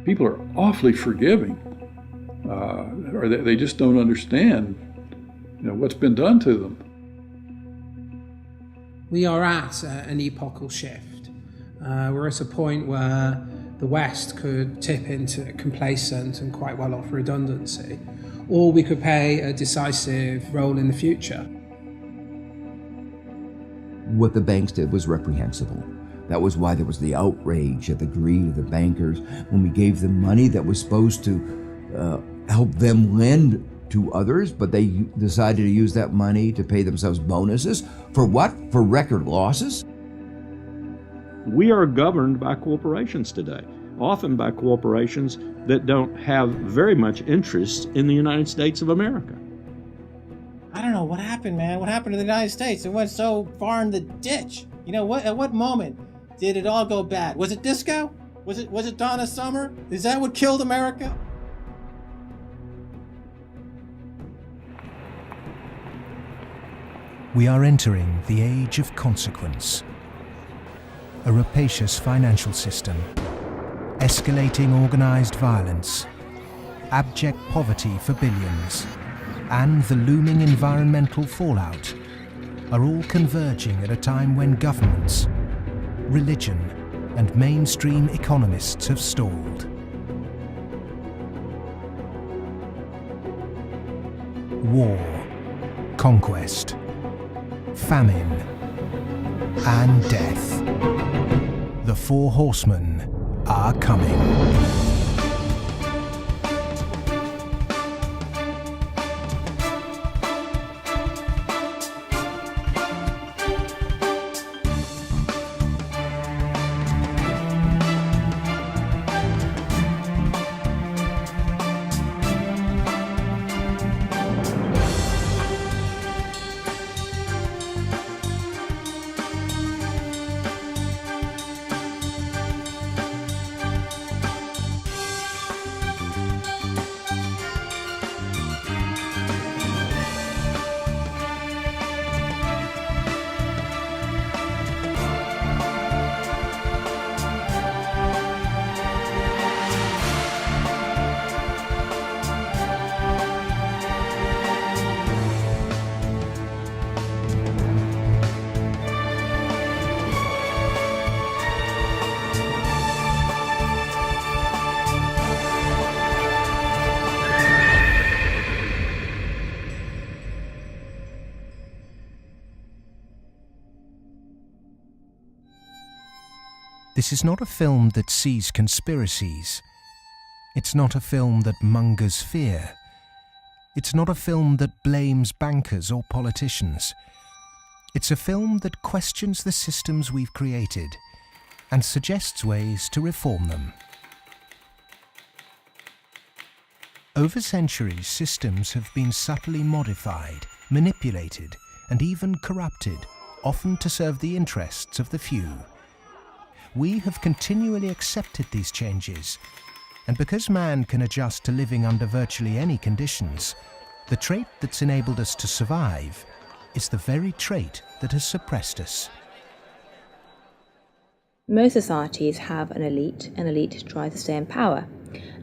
people are awfully forgiving, or they just don't understand, what's been done to them. We are at an epochal shift. We're at a point where the West could tip into complacent and quite well-off redundancy, or we could play a decisive role in the future. What the banks did was reprehensible. That was why there was the outrage at the greed of the bankers when we gave them money that was supposed to help them lend to others, but they decided to use that money to pay themselves bonuses. For what? For record losses? We are governed by corporations today, often by corporations that don't have very much interest in the United States of America. I don't know what happened, man. What happened to the United States? It went so far in the ditch. At what moment did it all go bad? Was it disco? Was it Donna Summer? Is that what killed America? We are entering the age of consequence. A rapacious financial system, escalating organized violence, abject poverty for billions, and the looming environmental fallout are all converging at a time when governments, religion, and mainstream economists have stalled. War, conquest, famine, and death. The four horsemen are coming. This is not a film that sees conspiracies. It's not a film that mongers fear. It's not a film that blames bankers or politicians. It's a film that questions the systems we've created and suggests ways to reform them. Over centuries, systems have been subtly modified, manipulated, and even corrupted, often to serve the interests of the few. We have continually accepted these changes, and because man can adjust to living under virtually any conditions, the trait that's enabled us to survive is the very trait that has suppressed us. Most societies have an elite tries to stay in power.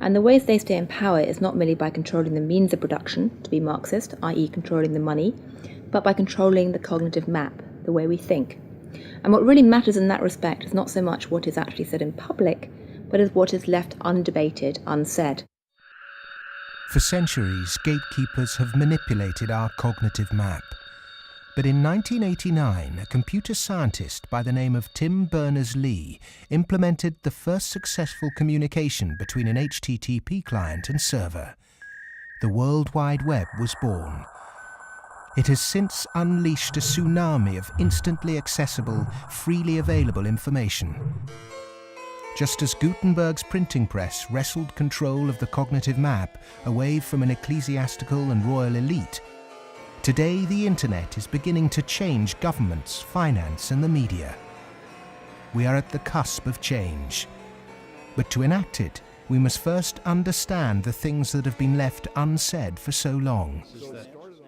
And the ways they stay in power is not merely by controlling the means of production, to be Marxist, i.e. controlling the money, but by controlling the cognitive map, the way we think. And what really matters in that respect is not so much what is actually said in public, but is what is left undebated, unsaid. For centuries, gatekeepers have manipulated our cognitive map. But in 1989, a computer scientist by the name of Tim Berners-Lee implemented the first successful communication between an HTTP client and server. The World Wide Web was born. It has since unleashed a tsunami of instantly accessible, freely available information. Just as Gutenberg's printing press wrestled control of the cognitive map away from an ecclesiastical and royal elite, today the internet is beginning to change governments, finance, and the media. We are at the cusp of change. But to enact it, we must first understand the things that have been left unsaid for so long.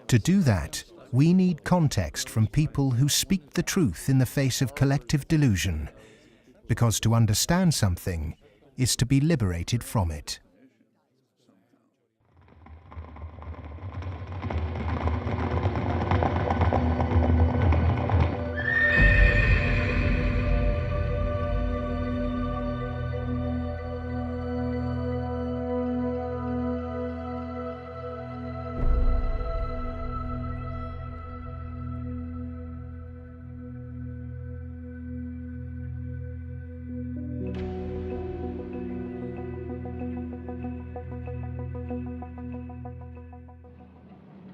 To do that, we need context from people who speak the truth in the face of collective delusion. Because to understand something, is to be liberated from it.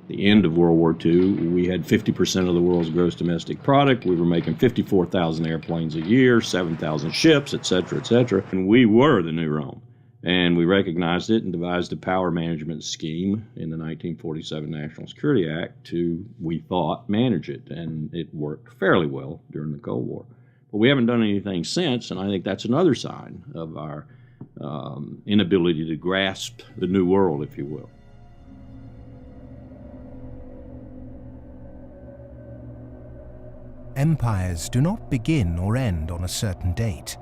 The end of World War II, we had 50% of the world's gross domestic product. We were making 54,000 airplanes a year, 7,000 ships, et cetera, and we were the new Rome. And we recognized it and devised a power management scheme in the 1947 National Security Act to, we thought, manage it. And it worked fairly well during the Cold War. But we haven't done anything since, and I think that's another sign of our inability to grasp the new world, if you will. Empires do not begin or end on a certain date,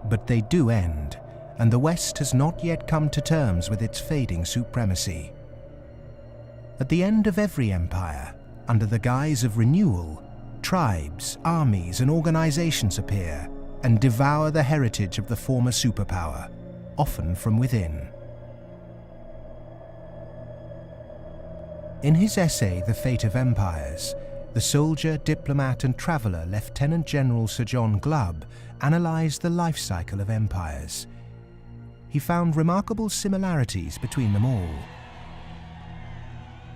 but they do end, and the West has not yet come to terms with its fading supremacy. At the end of every empire, under the guise of renewal, tribes, armies, and organizations appear and devour the heritage of the former superpower, often from within. In his essay, The Fate of Empires, the soldier, diplomat, and traveller Lieutenant General Sir John Glubb analysed the life cycle of empires. He found remarkable similarities between them all.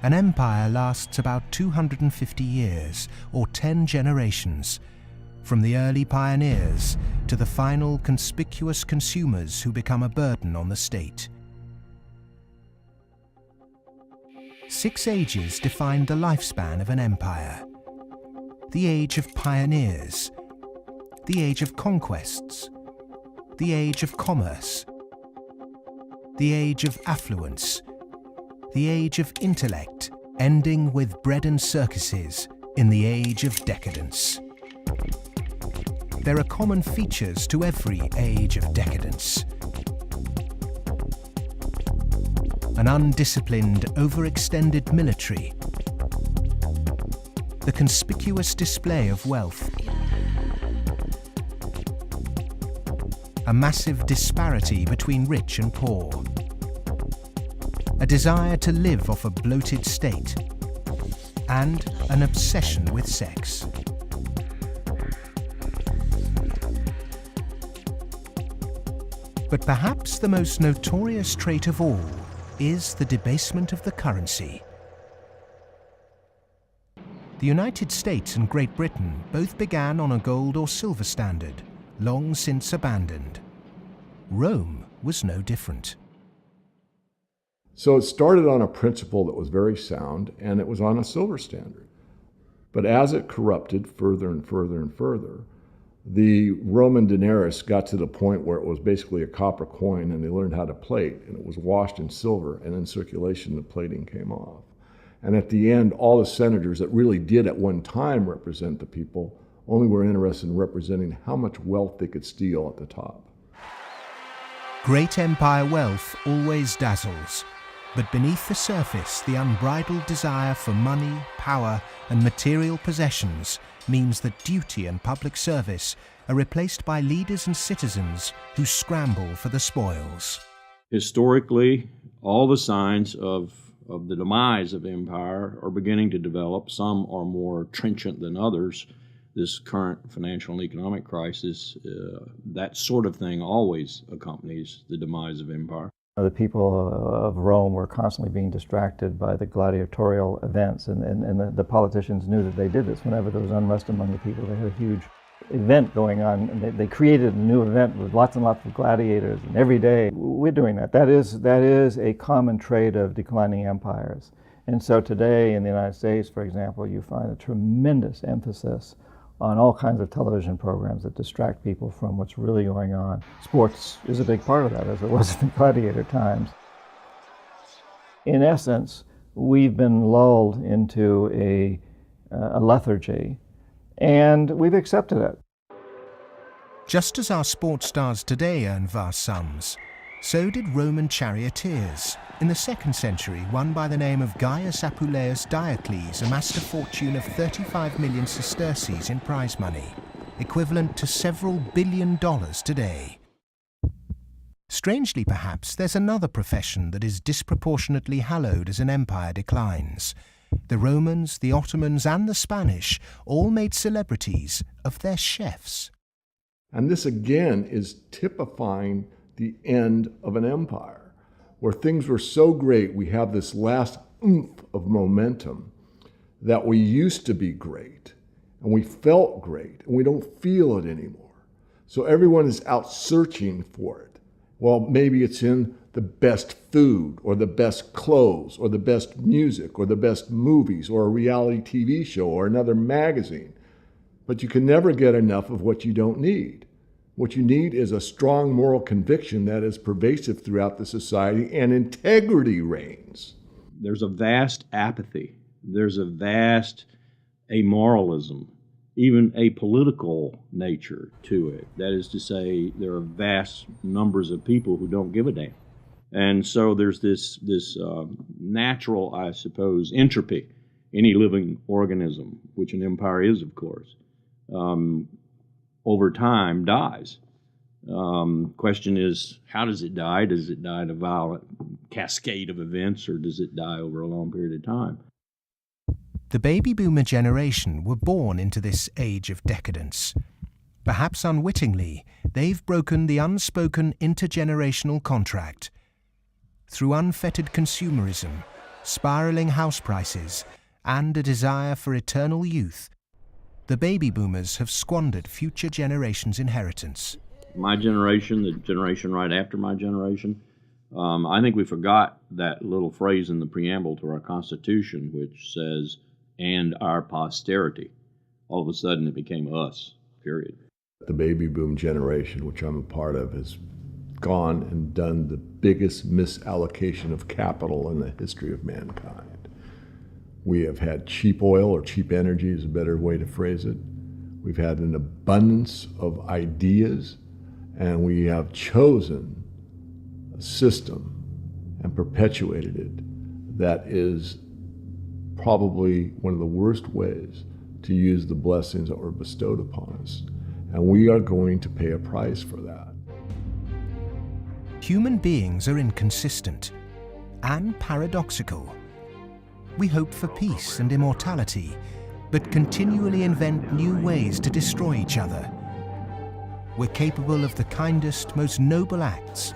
An empire lasts about 250 years, or 10 generations, from the early pioneers to the final conspicuous consumers who become a burden on the state. 6 ages defined the lifespan of an empire. The age of pioneers, the age of conquests, the age of commerce, the age of affluence, the age of intellect, ending with bread and circuses in the age of decadence. There are common features to every age of decadence. An undisciplined, overextended military, the conspicuous display of wealth, a massive disparity between rich and poor, a desire to live off a bloated state, and an obsession with sex. But perhaps the most notorious trait of all is the debasement of the currency. The United States and Great Britain both began on a gold or silver standard, long since abandoned. Rome was no different. So it started on a principle that was very sound, and it was on a silver standard. But as it corrupted further and further and further, the Roman denarius got to the point where it was basically a copper coin, and they learned how to plate, and it was washed in silver, and in circulation the plating came off. And at the end, all the senators that really did at one time represent the people only were interested in representing how much wealth they could steal at the top. Great empire wealth always dazzles, but beneath the surface, the unbridled desire for money, power, and material possessions means that duty and public service are replaced by leaders and citizens who scramble for the spoils. Historically, all the signs of the demise of empire are beginning to develop. Some are more trenchant than others. This current financial and economic crisis, that sort of thing always accompanies the demise of empire. The people of Rome were constantly being distracted by the gladiatorial events, and the politicians knew that they did this. Whenever there was unrest among the people, they had a huge event going on, and they created a new event with lots and lots of gladiators, and every day we're doing that. That is a common trait of declining empires. And so today in the United States, for example, you find a tremendous emphasis on all kinds of television programs that distract people from what's really going on. Sports is a big part of that, as it was in the gladiator times. In essence, we've been lulled into a lethargy, and we've accepted it. Just as our sports stars today earn vast sums, so did Roman charioteers. In the 2nd century, one by the name of Gaius Apuleius Diocles amassed a fortune of 35 million sesterces in prize money, equivalent to several $1 billion today. Strangely, perhaps, there's another profession that is disproportionately hallowed as an empire declines. The Romans, the Ottomans, and the Spanish all made celebrities of their chefs. And this again is typifying the end of an empire, where things were so great, we have this last oomph of momentum that we used to be great, and we felt great, and we don't feel it anymore. So everyone is out searching for it. Well, maybe it's in the best food, or the best clothes, or the best music, or the best movies, or a reality TV show, or another magazine. But you can never get enough of what you don't need. What you need is a strong moral conviction that is pervasive throughout the society, and integrity reigns. There's a vast apathy. There's a vast amoralism, even a political nature to it. That is to say, there are vast numbers of people who don't give a damn. And so there's this natural, I suppose, entropy. Any living organism, which an empire is, of course, over time dies. Question is, how does it die? Does it die in a violent cascade of events, or does it die over a long period of time? The baby boomer generation were born into this age of decadence. Perhaps unwittingly, they've broken the unspoken intergenerational contract. Through unfettered consumerism, spiraling house prices, and a desire for eternal youth, the baby boomers have squandered future generations' inheritance. My generation, the generation right after my generation, I think we forgot that little phrase in the preamble to our Constitution, which says, "and our posterity." All of a sudden it became us, period. The baby boom generation, which I'm a part of, has gone and done the biggest misallocation of capital in the history of mankind. We have had cheap oil, or cheap energy is a better way to phrase it. We've had an abundance of ideas, and we have chosen a system and perpetuated it that is probably one of the worst ways to use the blessings that were bestowed upon us. And we are going to pay a price for that. Human beings are inconsistent and paradoxical. We hope for peace and immortality, but continually invent new ways to destroy each other. We're capable of the kindest, most noble acts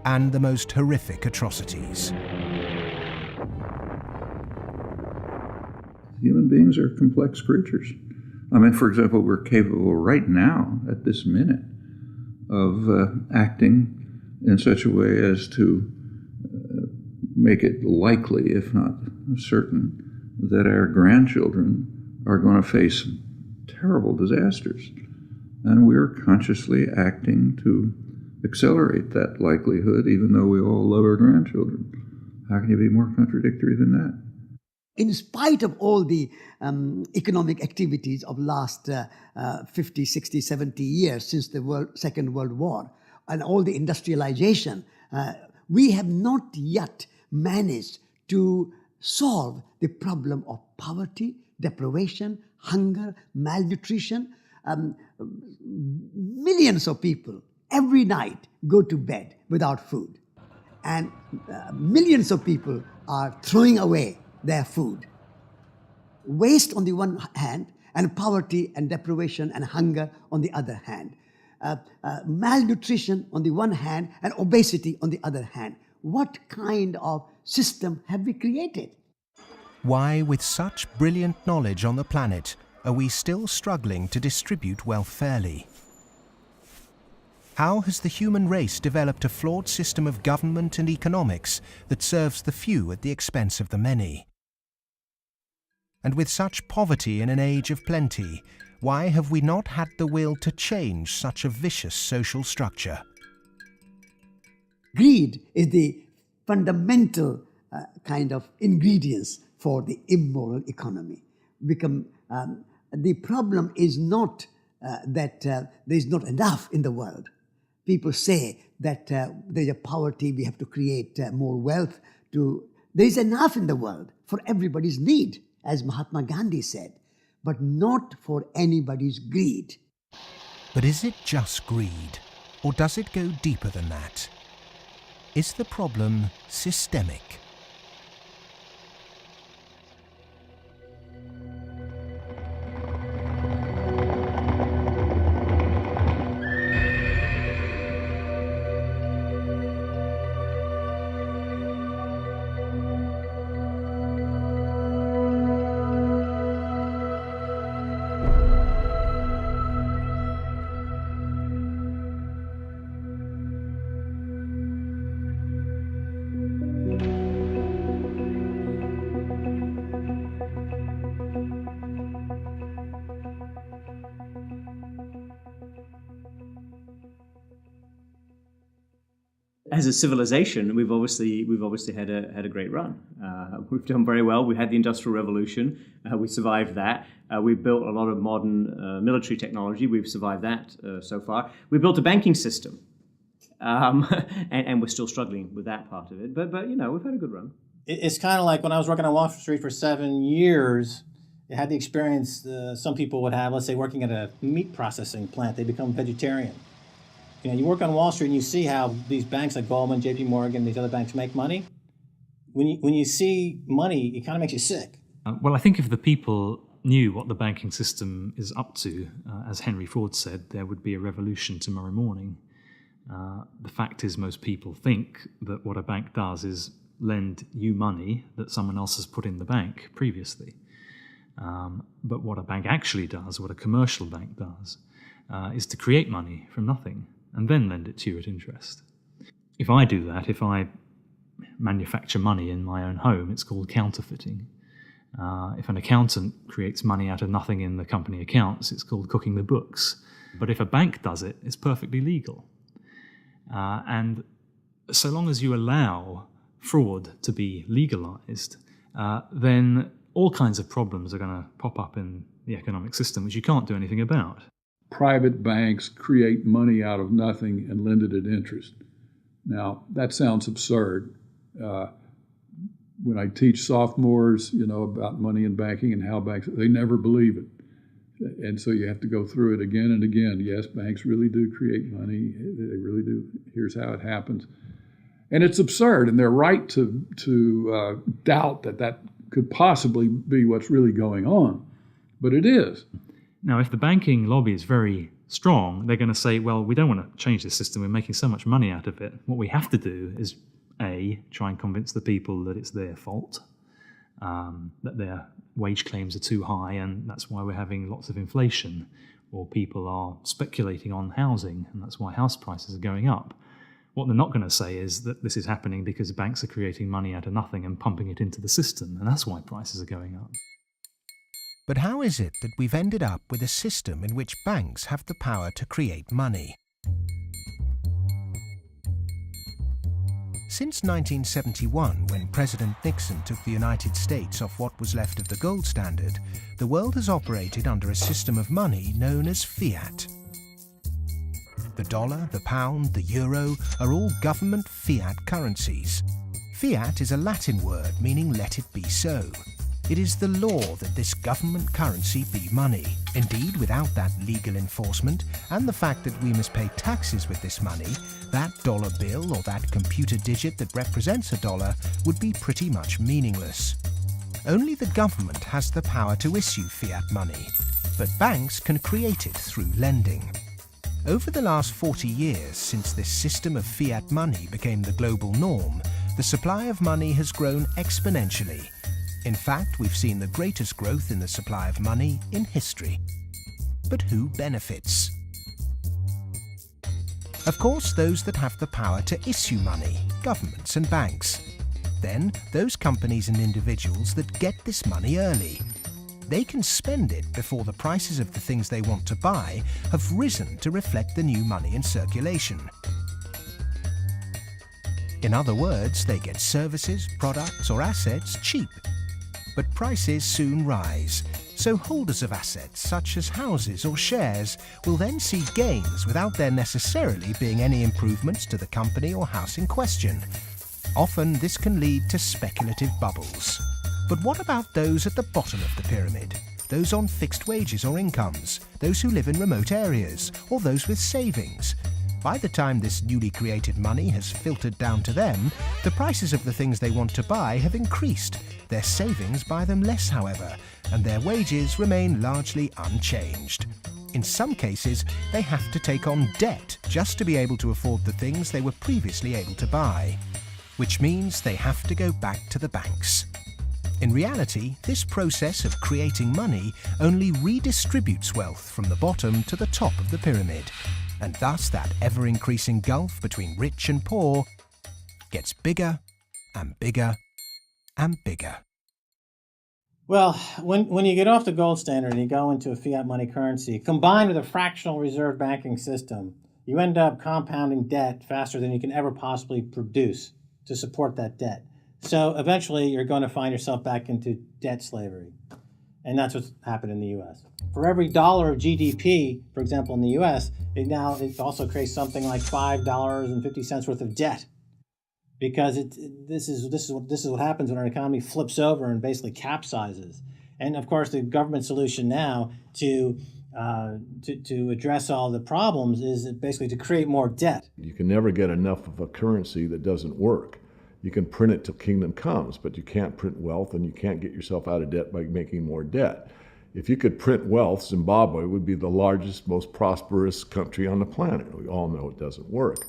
and the most horrific atrocities. Human beings are complex creatures. I mean, for example, we're capable right now, at this minute, of acting in such a way as to make it likely, if not certain, that our grandchildren are going to face terrible disasters. And we're consciously acting to accelerate that likelihood, even though we all love our grandchildren. How can you be more contradictory than that? In spite of all the economic activities of last 50, 60, 70 years since the Second World War, and all the industrialization, we have not yet managed to solve the problem of poverty, deprivation, hunger, malnutrition. Millions of people every night go to bed without food, and millions of people are throwing away their food. Waste on the one hand, and poverty and deprivation and hunger on the other hand. Malnutrition on the one hand, and obesity on the other hand. What kind of system have we created? Why, with such brilliant knowledge on the planet, are we still struggling to distribute wealth fairly? How has the human race developed a flawed system of government and economics that serves the few at the expense of the many? And with such poverty in an age of plenty, why have we not had the will to change such a vicious social structure? Greed is the fundamental kind of ingredients for the immoral economy. The problem is not that there's not enough in the world. People say that there's a poverty, we have to create more wealth. There's enough in the world for everybody's need, as Mahatma Gandhi said, but not for anybody's greed. But is it just greed, or does it go deeper than that? Is the problem systemic? As a civilization, we've obviously had a great run. We've done very well. We had the Industrial Revolution. We survived that. We built a lot of modern military technology. We've survived that so far. We built a banking system, and we're still struggling with that part of it. But we've had a good run. It's kind of like when I was working on Wall Street for 7 years. I had the experience some people would have. Let's say working at a meat processing plant, they become vegetarian. You work on Wall Street and you see how these banks like Goldman, J.P. Morgan, these other banks make money. When you see money, it kind of makes you sick. Well, I think if the people knew what the banking system is up to, as Henry Ford said, there would be a revolution tomorrow morning. The fact is, most people think that what a bank does is lend you money that someone else has put in the bank previously. But what a bank actually does, what a commercial bank does, is to create money from nothing and then lend it to you at interest. If I do that, if I manufacture money in my own home, it's called counterfeiting. If an accountant creates money out of nothing in the company accounts, it's called cooking the books. But if a bank does it, it's perfectly legal. And so long as you allow fraud to be legalized, then all kinds of problems are going to pop up in the economic system, which you can't do anything about. Private banks create money out of nothing and lend it at interest. Now, that sounds absurd. When I teach sophomores, about money in banking and how banks, they never believe it. And so you have to go through it again and again. Yes, banks really do create money. They really do. Here's how it happens. And it's absurd, and they're right to doubt that could possibly be what's really going on. But it is. Now, if the banking lobby is very strong, they're going to say, well, we don't want to change the system. We're making so much money out of it. What we have to do is, A, try and convince the people that it's their fault, that their wage claims are too high, and that's why we're having lots of inflation, or people are speculating on housing, and that's why house prices are going up. What they're not going to say is that this is happening because banks are creating money out of nothing and pumping it into the system, and that's why prices are going up. But how is it that we've ended up with a system in which banks have the power to create money? Since 1971, when President Nixon took the United States off what was left of the gold standard, the world has operated under a system of money known as fiat. The dollar, the pound, the euro are all government fiat currencies. Fiat is a Latin word meaning let it be so. It is the law that this government currency be money. Indeed, without that legal enforcement and the fact that we must pay taxes with this money, that dollar bill or that computer digit that represents a dollar would be pretty much meaningless. Only the government has the power to issue fiat money, but banks can create it through lending. Over the last 40 years, since this system of fiat money became the global norm, the supply of money has grown exponentially. In fact, we've seen the greatest growth in the supply of money in history. But who benefits? Of course, those that have the power to issue money, governments and banks. Then, those companies and individuals that get this money early. They can spend it before the prices of the things they want to buy have risen to reflect the new money in circulation. In other words, they get services, products or assets cheap. But prices soon rise, So holders of assets such as houses or shares will then see gains without there necessarily being any improvements to the company or house in question. Often this can lead to speculative bubbles. But what about those at the bottom of the pyramid? Those on fixed wages or incomes, those who live in remote areas, or those with savings? By the time this newly created money has filtered down to them, the prices of the things they want to buy have increased. Their savings buy them less, however, and their wages remain largely unchanged. In some cases, they have to take on debt just to be able to afford the things they were previously able to buy, which means they have to go back to the banks. In reality, this process of creating money only redistributes wealth from the bottom to the top of the pyramid, and thus that ever-increasing gulf between rich and poor gets bigger and bigger and bigger. Well, when you get off the gold standard and you go into a fiat money currency, combined with a fractional reserve banking system, you end up compounding debt faster than you can ever possibly produce to support that debt. So eventually you're going to find yourself back into debt slavery. And that's what's happened in the U.S. For every dollar of GDP, for example, in the U.S., it also creates something like $5.50 worth of debt. Because this is what happens when our economy flips over and basically capsizes. And of course, the government solution now to address all the problems is basically to create more debt. You can never get enough of a currency that doesn't work. You can print it till kingdom comes, but you can't print wealth, and you can't get yourself out of debt by making more debt. If you could print wealth, Zimbabwe would be the largest, most prosperous country on the planet. We all know it doesn't work.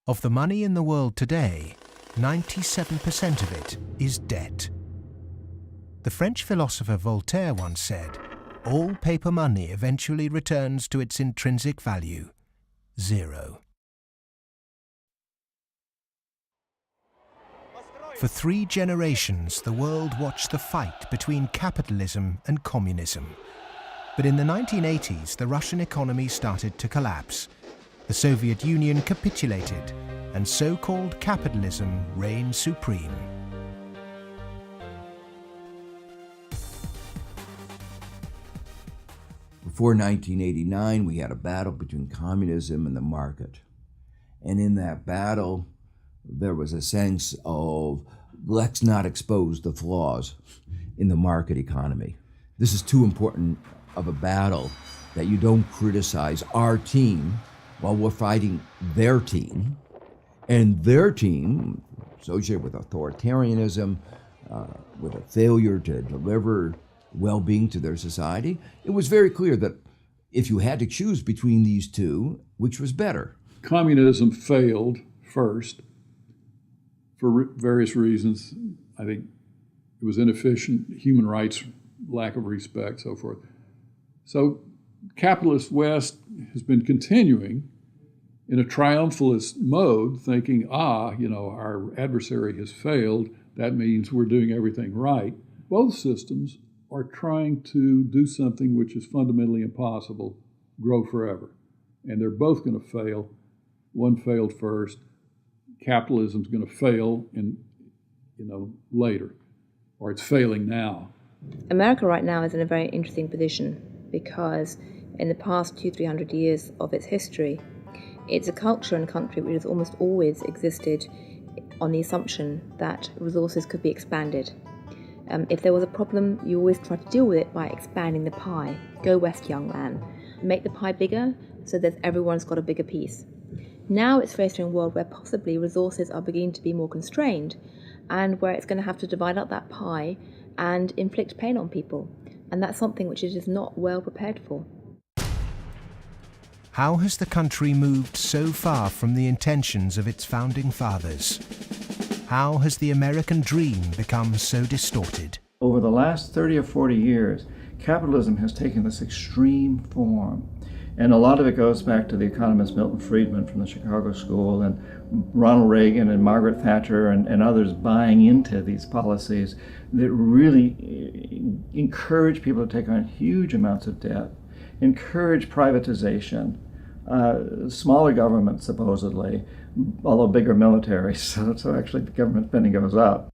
Of the money in the world today, 97% of it is debt. The French philosopher Voltaire once said, "All paper money eventually returns to its intrinsic value, zero." For 3 generations, the world watched the fight between capitalism and communism. But in the 1980s, the Russian economy started to collapse. The Soviet Union capitulated, and so-called capitalism reigned supreme. Before 1989, we had a battle between communism and the market. And in that battle, there was a sense of, let's not expose the flaws in the market economy. This is too important of a battle that you don't criticize our team while we're fighting their team. And their team, associated with authoritarianism, with a failure to deliver well-being to their society, it was very clear that if you had to choose between these two, which was better? Communism failed first for various reasons. I think it was inefficient, human rights, lack of respect, so forth. So capitalist West has been continuing in a triumphalist mode, thinking, our adversary has failed. That means we're doing everything right. Both systems are trying to do something which is fundamentally impossible, grow forever. And they're both going to fail. One failed first. Capitalism's going to fail later, or it's failing now. America right now is in a very interesting position because in the past 200-300 years of its history, it's a culture and country which has almost always existed on the assumption that resources could be expanded. If there was a problem, you always try to deal with it by expanding the pie. Go west, young man. Make the pie bigger so that everyone's got a bigger piece. Now it's faced in a world where possibly resources are beginning to be more constrained and where it's going to have to divide up that pie and inflict pain on people. And that's something which it is not well prepared for. How has the country moved so far from the intentions of its founding fathers? How has the American dream become so distorted? Over the last 30 or 40 years, capitalism has taken this extreme form. And a lot of it goes back to the economist Milton Friedman from the Chicago School and Ronald Reagan and Margaret Thatcher and others buying into these policies that really encourage people to take on huge amounts of debt, encourage privatization, smaller government supposedly, although bigger military, so actually the government spending goes up.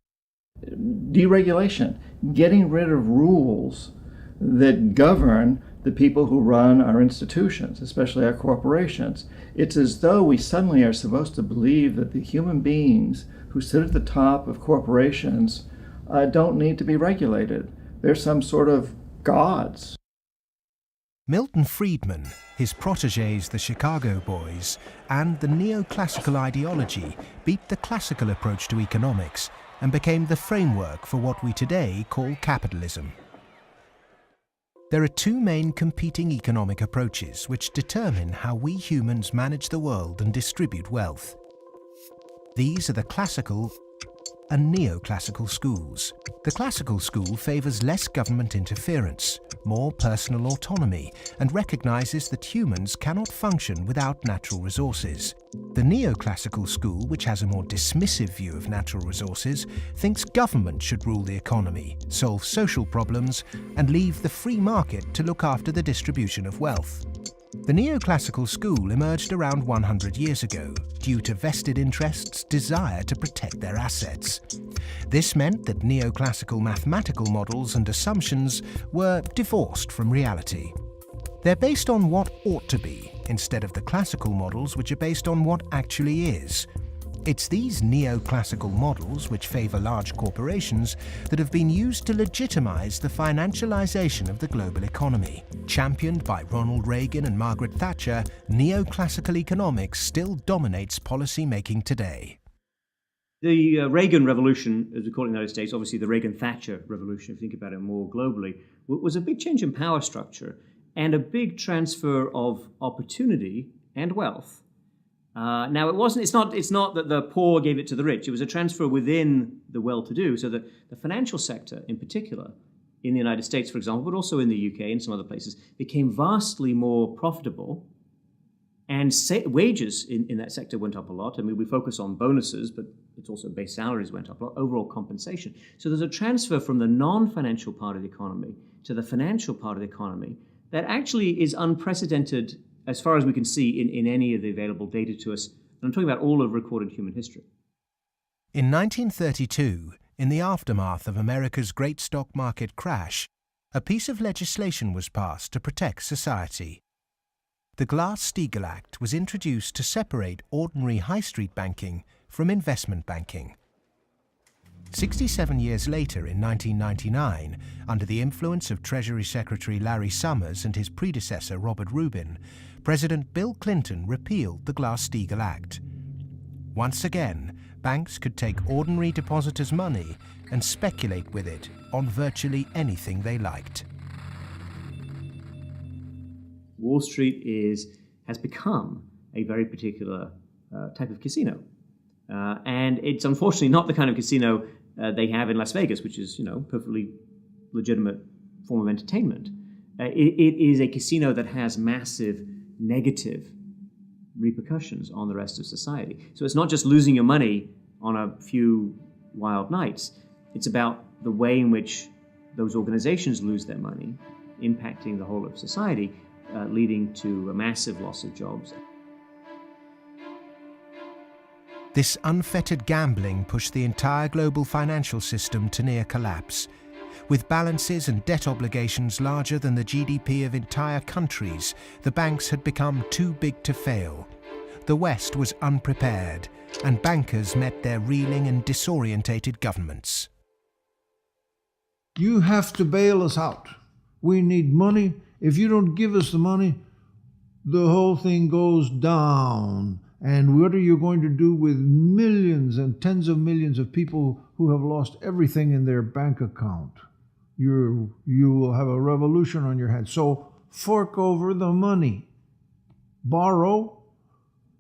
deregulation, getting rid of rules that govern the people who run our institutions, especially our corporations. It's as though we suddenly are supposed to believe that the human beings who sit at the top of corporations don't need to be regulated. They're some sort of gods. Milton Friedman, his protégés the Chicago Boys, and the neoclassical ideology beat the classical approach to economics and became the framework for what we today call capitalism. There are two main competing economic approaches which determine how we humans manage the world and distribute wealth. These are the classical and neoclassical schools. The classical school favours less government interference, more personal autonomy, and recognises that humans cannot function without natural resources. The neoclassical school, which has a more dismissive view of natural resources, thinks government should rule the economy, solve social problems, and leave the free market to look after the distribution of wealth. The neoclassical school emerged around 100 years ago due to vested interests' desire to protect their assets. This meant that neoclassical mathematical models and assumptions were divorced from reality. They're based on what ought to be, instead of the classical models which are based on what actually is. It's these neoclassical models, which favour large corporations, that have been used to legitimise the financialisation of the global economy. Championed by Ronald Reagan and Margaret Thatcher, neoclassical economics still dominates policy-making today. The Reagan Revolution, as we call it in the United States, obviously the Reagan-Thatcher Revolution, if you think about it more globally, was a big change in power structure and a big transfer of opportunity and wealth. Now, it's not that the poor gave it to the rich. It was a transfer within the well-to-do. So that the financial sector, in particular, in the United States, for example, but also in the UK and some other places, became vastly more profitable. And wages in that sector went up a lot. I mean, we focus on bonuses, but it's also base salaries went up a lot, overall compensation. So there's a transfer from the non-financial part of the economy to the financial part of the economy that actually is unprecedented as far as we can see in any of the available data to us. And I'm talking about all of recorded human history. In 1932, in the aftermath of America's great stock market crash, a piece of legislation was passed to protect society. The Glass-Steagall Act was introduced to separate ordinary high street banking from investment banking. 67 years later, in 1999, under the influence of Treasury Secretary Larry Summers and his predecessor Robert Rubin, President Bill Clinton repealed the Glass-Steagall Act. Once again, banks could take ordinary depositors' money and speculate with it on virtually anything they liked. Wall Street has become a very particular type of casino. And it's unfortunately not the kind of casino they have in Las Vegas, which is, perfectly legitimate form of entertainment. It is a casino that has massive negative repercussions on the rest of society. So it's not just losing your money on a few wild nights. It's about the way in which those organizations lose their money, impacting the whole of society, leading to a massive loss of jobs. This unfettered gambling pushed the entire global financial system to near collapse. With balances and debt obligations larger than the GDP of entire countries, the banks had become too big to fail. The West was unprepared, and bankers met their reeling and disorientated governments. You have to bail us out. We need money. If you don't give us the money, the whole thing goes down. And what are you going to do with millions and tens of millions of people who have lost everything in their bank account? You will have a revolution on your hands. So fork over the money. Borrow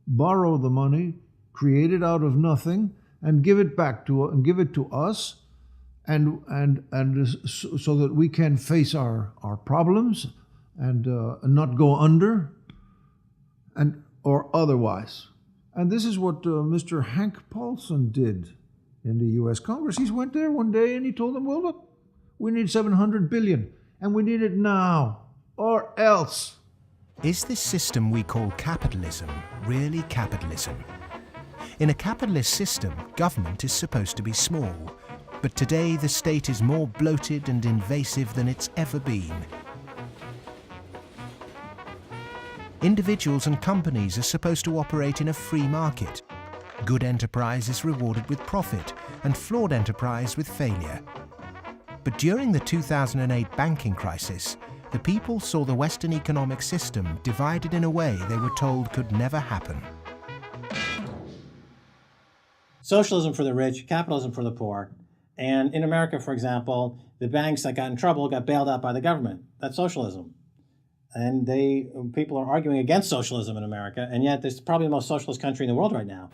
the money, create it out of nothing, and give it back to us, and so that we can face our problems and not go under, or otherwise. And this is what Mr. Hank Paulson did in the U.S. Congress. He went there one day and he told them, well, look, we need $700 billion, and we need it now, or else. Is this system we call capitalism really capitalism? In a capitalist system, government is supposed to be small. But today the state is more bloated and invasive than it's ever been. Individuals and companies are supposed to operate in a free market. Good enterprise is rewarded with profit and flawed enterprise with failure. But during the 2008 banking crisis, the people saw the Western economic system divided in a way they were told could never happen. Socialism for the rich, capitalism for the poor. And in America, for example, the banks that got in trouble got bailed out by the government. That's socialism. And people are arguing against socialism in America, and yet it's probably the most socialist country in the world right now.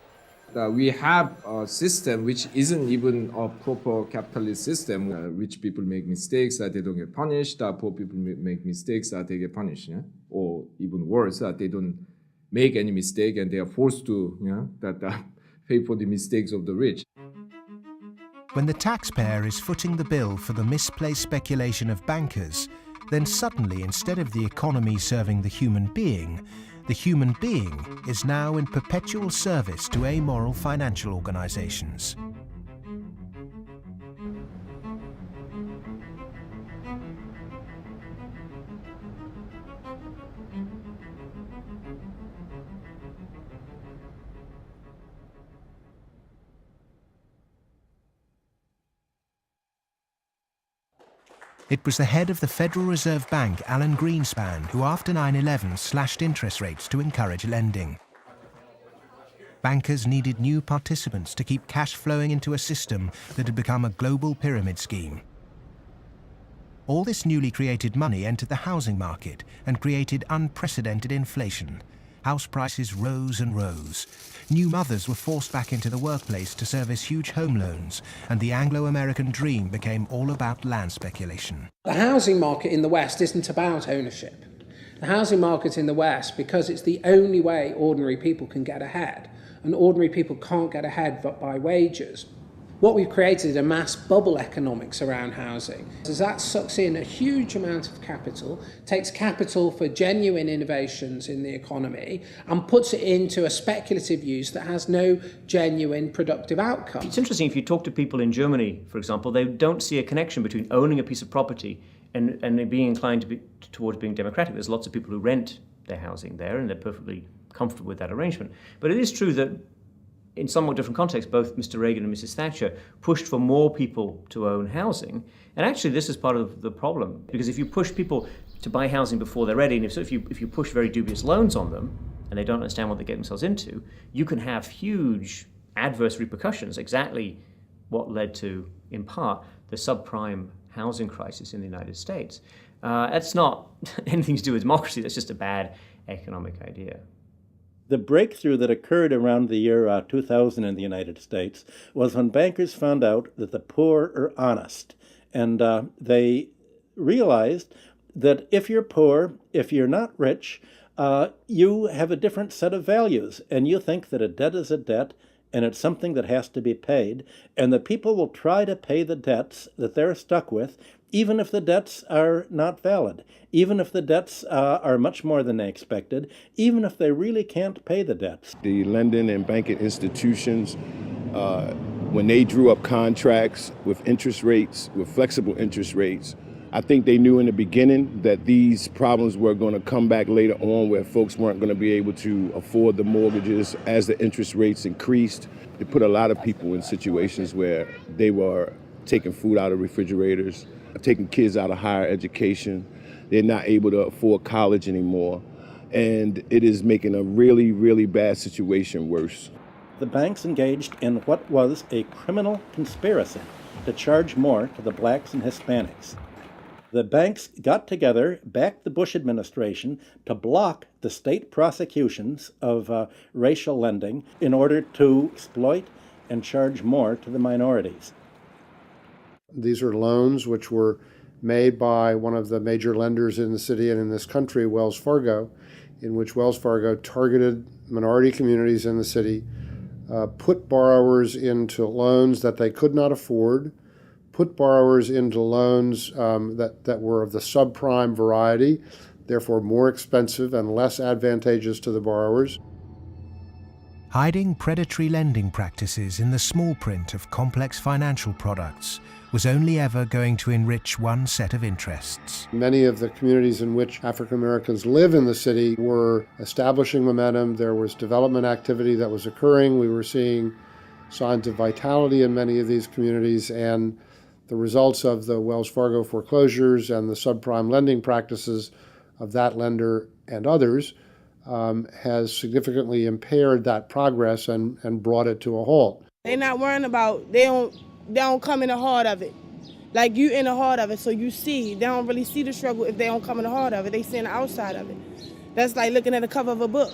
We have a system which isn't even a proper capitalist system. Rich people make mistakes that they don't get punished. Poor people make mistakes that they get punished. Yeah? Or even worse, that they don't make any mistake and they are forced to pay for the mistakes of the rich. When the taxpayer is footing the bill for the misplaced speculation of bankers, then suddenly, instead of the economy serving the human being is now in perpetual service to amoral financial organizations. It was the head of the Federal Reserve Bank, Alan Greenspan, who after 9/11 slashed interest rates to encourage lending. Bankers needed new participants to keep cash flowing into a system that had become a global pyramid scheme. All this newly created money entered the housing market and created unprecedented inflation. House prices rose and rose. New mothers were forced back into the workplace to service huge home loans, and the Anglo-American dream became all about land speculation. The housing market in the West isn't about ownership. The housing market in the West, because it's the only way ordinary people can get ahead, and ordinary people can't get ahead but by wages. What we've created is a mass bubble economics around housing. As that sucks in a huge amount of capital, takes capital for genuine innovations in the economy, and puts it into a speculative use that has no genuine productive outcome. It's interesting, if you talk to people in Germany, for example, they don't see a connection between owning a piece of property and being inclined towards being democratic. There's lots of people who rent their housing there, and they're perfectly comfortable with that arrangement. But it is true that in somewhat different contexts, both Mr. Reagan and Mrs. Thatcher pushed for more people to own housing. And actually, this is part of the problem, because if you push people to buy housing before they're ready, and if you push very dubious loans on them, and they don't understand what they get themselves into, you can have huge adverse repercussions, exactly what led to, in part, the subprime housing crisis in the United States. That's not anything to do with democracy, that's just a bad economic idea. The breakthrough that occurred around the year 2000 in the United States was when bankers found out that the poor are honest. And they realized that if you're poor, if you're not rich, you have a different set of values. And you think that a debt is a debt, and it's something that has to be paid. And that people will try to pay the debts that they're stuck with, even if the debts are not valid, even if the debts are much more than they expected, even if they really can't pay the debts. The lending and banking institutions, when they drew up contracts with interest rates, with flexible interest rates, I think they knew in the beginning that these problems were going to come back later on, where folks weren't going to be able to afford the mortgages as the interest rates increased. It put a lot of people in situations where they were taking food out of refrigerators, taking kids out of higher education. They're not able to afford college anymore. And it is making a really, really bad situation worse. The banks engaged in what was a criminal conspiracy to charge more to the blacks and Hispanics. The banks got together, backed the Bush administration to block the state prosecutions of racial lending in order to exploit and charge more to the minorities. These are loans which were made by one of the major lenders in the city and in this country, Wells Fargo, in which Wells Fargo targeted minority communities in the city, put borrowers into loans that they could not afford, put borrowers into loans that were of the subprime variety, therefore more expensive and less advantageous to the borrowers. Hiding predatory lending practices in the small print of complex financial products was only ever going to enrich one set of interests. Many of the communities in which African Americans live in the city were establishing momentum. There was development activity that was occurring. We were seeing signs of vitality in many of these communities, and the results of the Wells Fargo foreclosures and the subprime lending practices of that lender and others has significantly impaired that progress and brought it to a halt. They're not worrying about, they don't come in the heart of it. Like you in the heart of it, so you see. They don't really see the struggle if they don't come in the heart of it. They see the outside of it. That's like looking at the cover of a book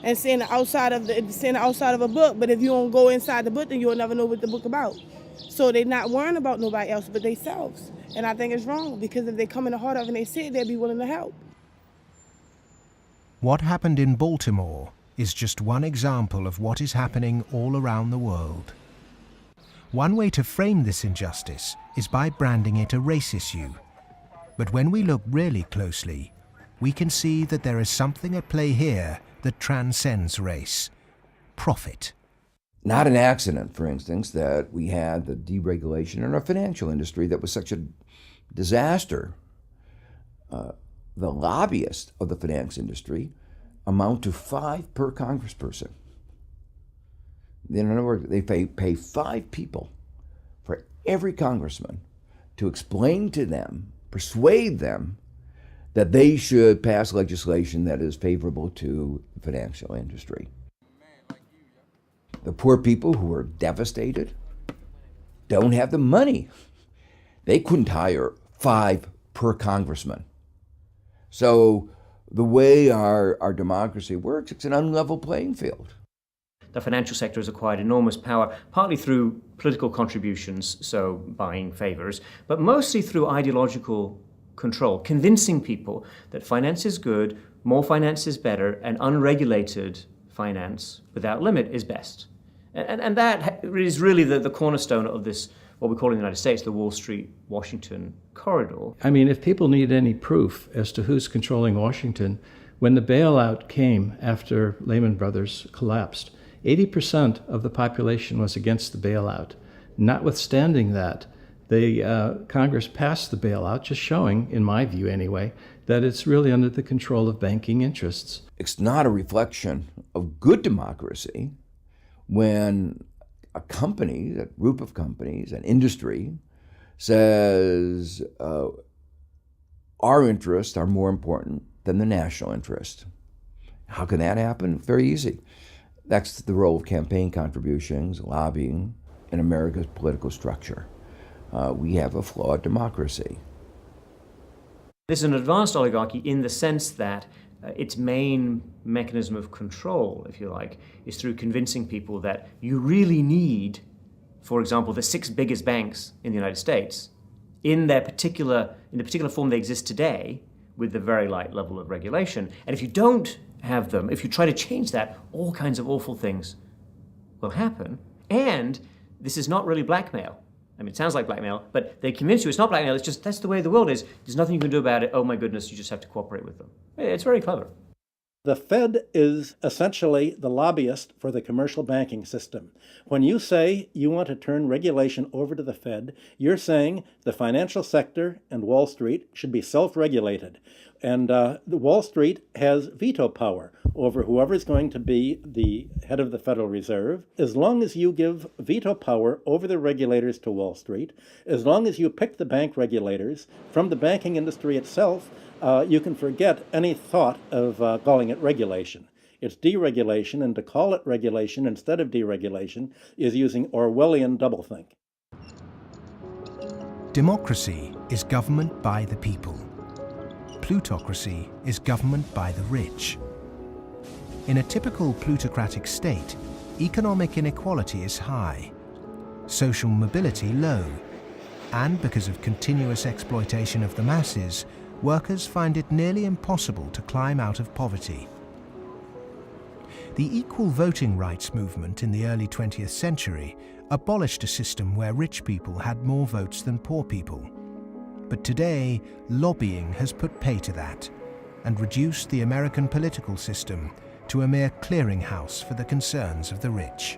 and seeing the outside of a book, but if you don't go inside the book, then you'll never know what the book about. So they're not worrying about nobody else but themselves. And I think it's wrong, because if they come in the heart of it and they see it, they'll be willing to help. What happened in Baltimore is just one example of what is happening all around the world. One way to frame this injustice is by branding it a race issue. But when we look really closely, we can see that there is something at play here that transcends race: profit. Not an accident, for instance, that we had the deregulation in our financial industry that was such a disaster. The lobbyists of the finance industry amount to 5 per congressperson. In other words, they pay 5 people for every congressman to explain to them, persuade them, that they should pass legislation that is favorable to the financial industry. The poor people who are devastated don't have the money. They couldn't hire 5 per congressman. So the way our democracy works, it's an unlevel playing field. The financial sector has acquired enormous power, partly through political contributions, so buying favors, but mostly through ideological control, convincing people that finance is good, more finance is better, and unregulated finance without limit is best. And that is really the cornerstone of this, what we call in the United States, the Wall Street-Washington corridor. I mean, if people need any proof as to who's controlling Washington, when the bailout came after Lehman Brothers collapsed, 80% of the population was against the bailout. Notwithstanding that, the Congress passed the bailout, just showing, in my view anyway, that it's really under the control of banking interests. It's not a reflection of good democracy when a company, a group of companies, an industry, says our interests are more important than the national interest. How can that happen? Very easy. That's the role of campaign contributions, lobbying, in America's political structure. We have a flawed democracy. This is an advanced oligarchy in the sense that its main mechanism of control, if you like, is through convincing people that you really need, for example, the 6 biggest banks in the United States in the particular form they exist today, with the very light level of regulation. And if you don't have them, if you try to change that, all kinds of awful things will happen. And this is not really blackmail. I mean, it sounds like blackmail, but they convince you it's not blackmail, it's just that's the way the world is. There's nothing you can do about it. Oh my goodness, you just have to cooperate with them. It's very clever. The Fed is essentially the lobbyist for the commercial banking system. When you say you want to turn regulation over to the Fed, you're saying the financial sector and Wall Street should be self-regulated. And the Wall Street has veto power over whoever is going to be the head of the Federal Reserve. As long as you give veto power over the regulators to Wall Street, as long as you pick the bank regulators from the banking industry itself, you can forget any thought of calling it regulation. It's deregulation, and to call it regulation instead of deregulation is using Orwellian doublethink. Democracy is government by the people. Plutocracy is government by the rich. In a typical plutocratic state, economic inequality is high, social mobility low, and because of continuous exploitation of the masses, workers find it nearly impossible to climb out of poverty. The equal voting rights movement in the early 20th century abolished a system where rich people had more votes than poor people. But today, lobbying has put pay to that and reduced the American political system to a mere clearinghouse for the concerns of the rich.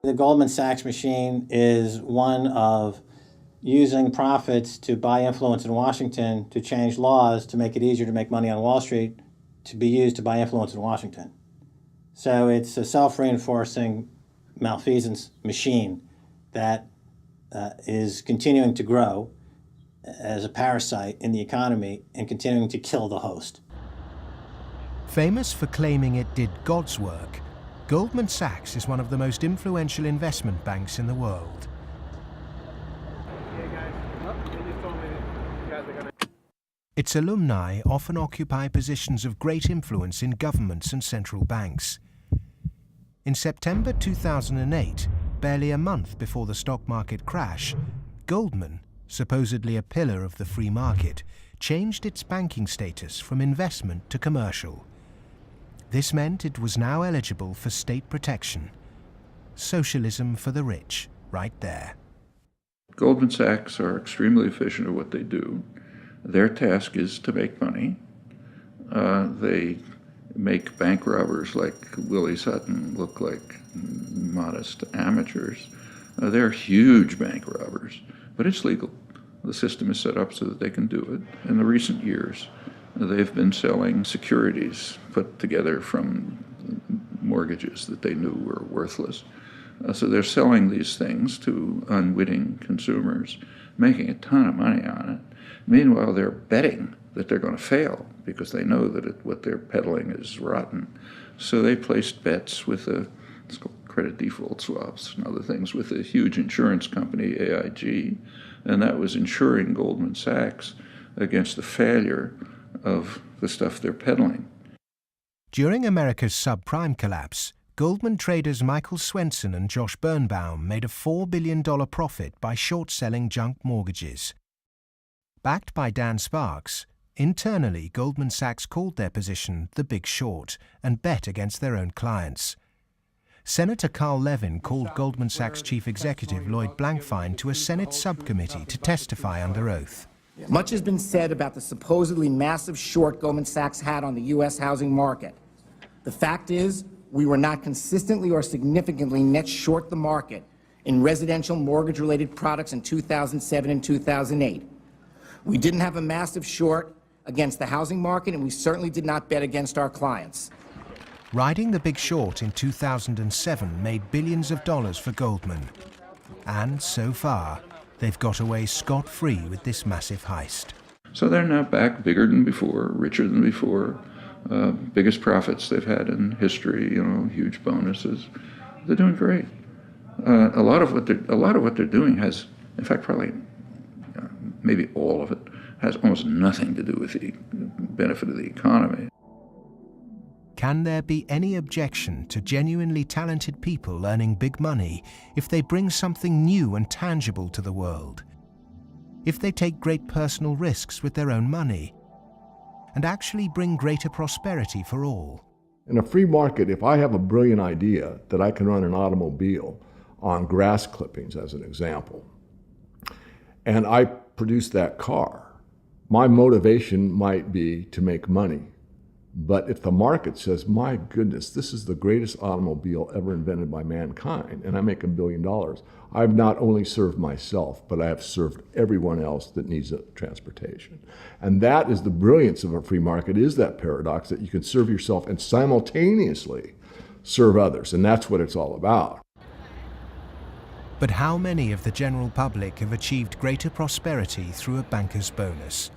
The Goldman Sachs machine is one of using profits to buy influence in Washington to change laws to make it easier to make money on Wall Street to be used to buy influence in Washington. So it's a self-reinforcing malfeasance machine that is continuing to grow as a parasite in the economy and continuing to kill the host. Famous for claiming it did God's work, Goldman Sachs is one of the most influential investment banks in the world. Its alumni often occupy positions of great influence in governments and central banks. In September 2008, barely a month before the stock market crash, Goldman, supposedly a pillar of the free market, changed its banking status from investment to commercial. This meant it was now eligible for state protection. Socialism for the rich, right there. Goldman Sachs are extremely efficient at what they do. Their task is to make money. They make bank robbers like Willie Sutton look like modest amateurs. They're huge bank robbers, but it's legal. The system is set up so that they can do it. In the recent years, they've been selling securities put together from mortgages that they knew were worthless. So they're selling these things to unwitting consumers, making a ton of money on it. Meanwhile, they're betting that they're going to fail because they know that what they're peddling is rotten. So they placed bets with it's called credit default swaps and other things with a huge insurance company, AIG, and that was insuring Goldman Sachs against the failure of the stuff they're peddling. During America's subprime collapse, Goldman traders Michael Swenson and Josh Birnbaum made a $4 billion profit by short-selling junk mortgages. Backed by Dan Sparks, internally Goldman Sachs called their position the Big Short and bet against their own clients. Senator Carl Levin called Goldman Sachs chief executive Lloyd Blankfein to a Senate subcommittee to testify under oath. Much has been said about the supposedly massive short Goldman Sachs had on the U.S. housing market. The fact is, we were not consistently or significantly net short the market in residential mortgage-related products in 2007 and 2008. We didn't have a massive short against the housing market, and we certainly did not bet against our clients. Riding the Big Short in 2007 made billions of dollars for Goldman. And so far, they've got away scot-free with this massive heist. So they're now back bigger than before, richer than before, biggest profits they've had in history, huge bonuses. They're doing great. A lot of what they're doing has, in fact, probably maybe all of it, has almost nothing to do with the benefit of the economy. Can there be any objection to genuinely talented people earning big money if they bring something new and tangible to the world? If they take great personal risks with their own money and actually bring greater prosperity for all? In a free market, if I have a brilliant idea that I can run an automobile on grass clippings, as an example, and I produce that car, my motivation might be to make money. But if the market says, my goodness, this is the greatest automobile ever invented by mankind, and I make $1 billion, I've not only served myself, but I have served everyone else that needs transportation. And that is the brilliance of a free market, is that paradox that you can serve yourself and simultaneously serve others. And that's what it's all about. But how many of the general public have achieved greater prosperity through a banker's bonus?